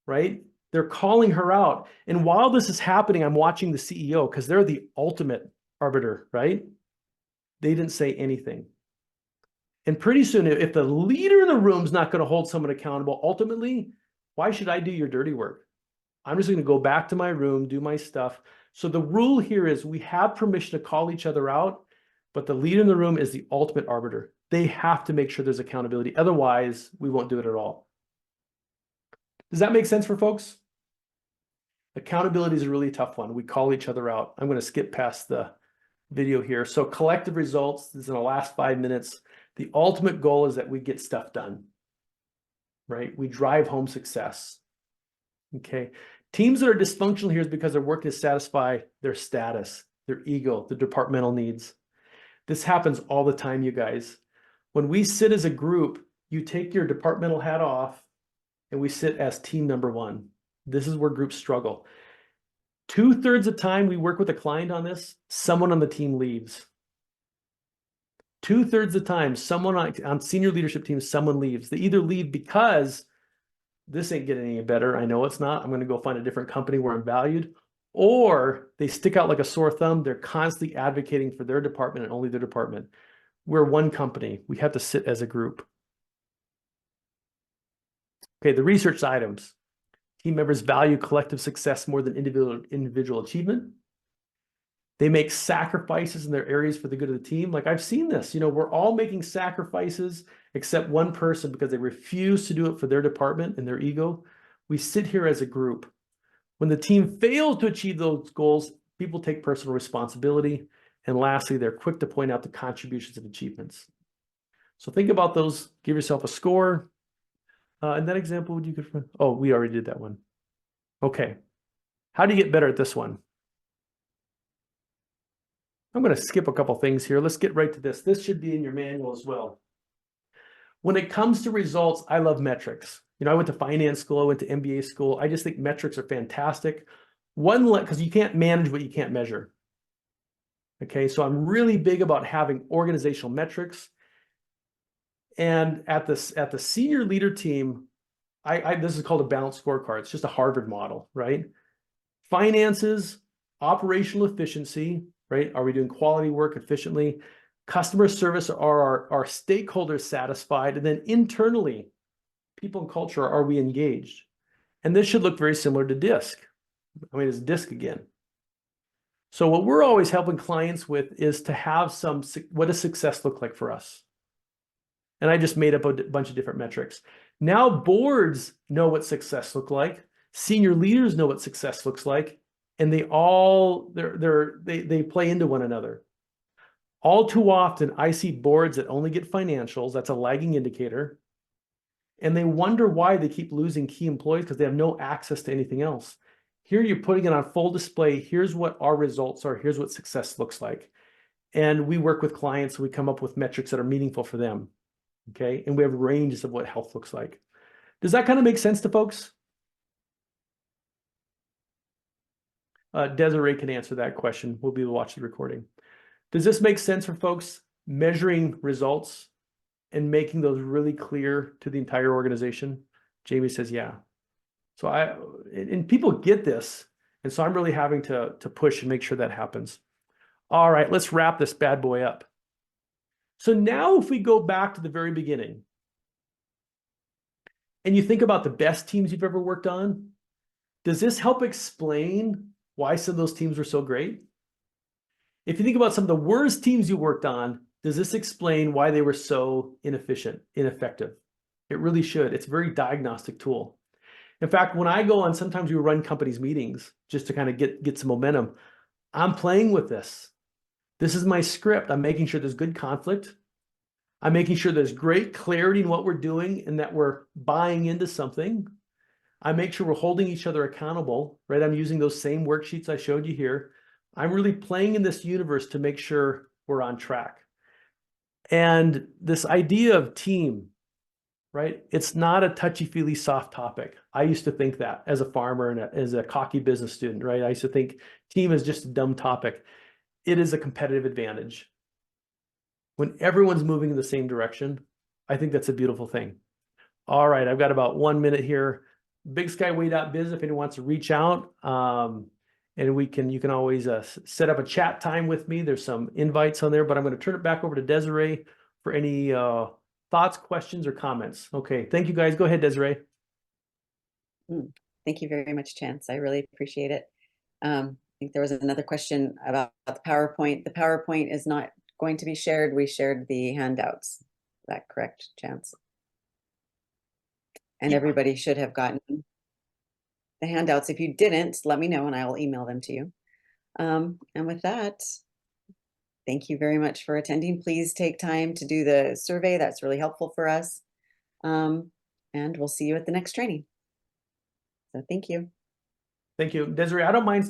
right? They're calling her out. And while this is happening, I'm watching the CEO because they're the ultimate arbiter, right? They didn't say anything. And pretty soon, if the leader in the room is not going to hold someone accountable, ultimately, why should I do your dirty work? I'm just going to go back to my room, do my stuff. So the rule here is we have permission to call each other out, but the leader in the room is the ultimate arbiter. They have to make sure there's accountability. Otherwise, we won't do it at all. Does that make sense for folks? Accountability is a really tough one. We call each other out. I'm going to skip past the video here. So collective results, this is in the last 5 minutes. The ultimate goal is that we get stuff done, right? We drive home success. Okay. Teams that are dysfunctional here is because they're working to satisfy their status, their ego, the departmental needs. This happens all the time, you guys. When we sit as a group, you take your departmental hat off and we sit as team number one. This is where groups struggle. 2/3 of the time we work with a client on this, someone on the team leaves. 2/3 of the time, someone on senior leadership teams, someone leaves. They either leave because this ain't getting any better. I know it's not. I'm going to go find a different company where I'm valued. Or they stick out like a sore thumb. They're constantly advocating for their department and only their department. We're one company. We have to sit as a group. Okay, the research items. Team members value collective success more than individual achievement. They make sacrifices in their areas for the good of the team. Like I've seen this, we're all making sacrifices except one person because they refuse to do it for their department and their ego. We sit here as a group. When the team fails to achieve those goals, people take personal responsibility. And lastly, they're quick to point out the contributions and achievements. So think about those, give yourself a score. In that example, would you confirm? Oh, we already did that one. Okay. How do you get better at this one? I'm going to skip a couple things here. Let's get right to this. This should be in your manual as well. When it comes to results, I love metrics. I went to finance school, I went to MBA school. I just think metrics are fantastic. One, because you can't manage what you can't measure. Okay, so I'm really big about having organizational metrics. And at the senior leader team, this is called a balanced scorecard. It's just a Harvard model, right? Finances, operational efficiency, right? Are we doing quality work efficiently? Customer service, are our stakeholders satisfied? And then internally, people and culture, are we engaged? And this should look very similar to DISC. It's DISC again. So what we're always helping clients with is to have what does success look like for us? And I just made up a bunch of different metrics. Now boards know what success looks like. Senior leaders know what success looks like. And they play into one another. All too often, I see boards that only get financials. That's a lagging indicator. And they wonder why they keep losing key employees because they have no access to anything else. Here you're putting it on full display. Here's what our results are. Here's what success looks like. And we work with clients. So we come up with metrics that are meaningful for them. Okay. And we have ranges of what health looks like. Does that kind of make sense to folks? Desiree can answer that question. We'll be able to watch the recording. Does this make sense for folks? Measuring results and making those really clear to the entire organization? Jamie says, yeah. So and people get this. And so I'm really having to push and make sure that happens. All right, let's wrap this bad boy up. So now if we go back to the very beginning and you think about the best teams you've ever worked on, does this help explain why some of those teams were so great? If you think about some of the worst teams you worked on, does this explain why they were so ineffective? It really should. It's a very diagnostic tool. In fact, when I go on, sometimes we run companies meetings just to kind of get some momentum. I'm playing with this. This is my script. I'm making sure there's good conflict. I'm making sure there's great clarity in what we're doing and that we're buying into something. I make sure we're holding each other accountable, right? I'm using those same worksheets I showed you here. I'm really playing in this universe to make sure we're on track. And this idea of team, right? It's not a touchy-feely soft topic. I used to think that as a farmer and as a cocky business student, right? I used to think team is just a dumb topic. It is a competitive advantage. When everyone's moving in the same direction, I think that's a beautiful thing. All right, I've got about 1 minute here. BigSkyway.biz if anyone wants to reach out. And you can always set up a chat time with me. There's some invites on there, but I'm going to turn it back over to Desiree for any thoughts, questions, or comments. Okay, thank you guys. Go ahead, Desiree. Thank you very much, Chance. I really appreciate it. I think there was another question about the PowerPoint. The PowerPoint is not going to be shared. We shared the handouts. Is that correct, Chance? And Yeah. everybody should have gotten the handouts. If you didn't, let me know and I will email them to you. And with that, thank you very much for attending. Please take time to do the survey. That's really helpful for us. And we'll see you at the next training. So thank you. Thank you. Desiree, I don't mind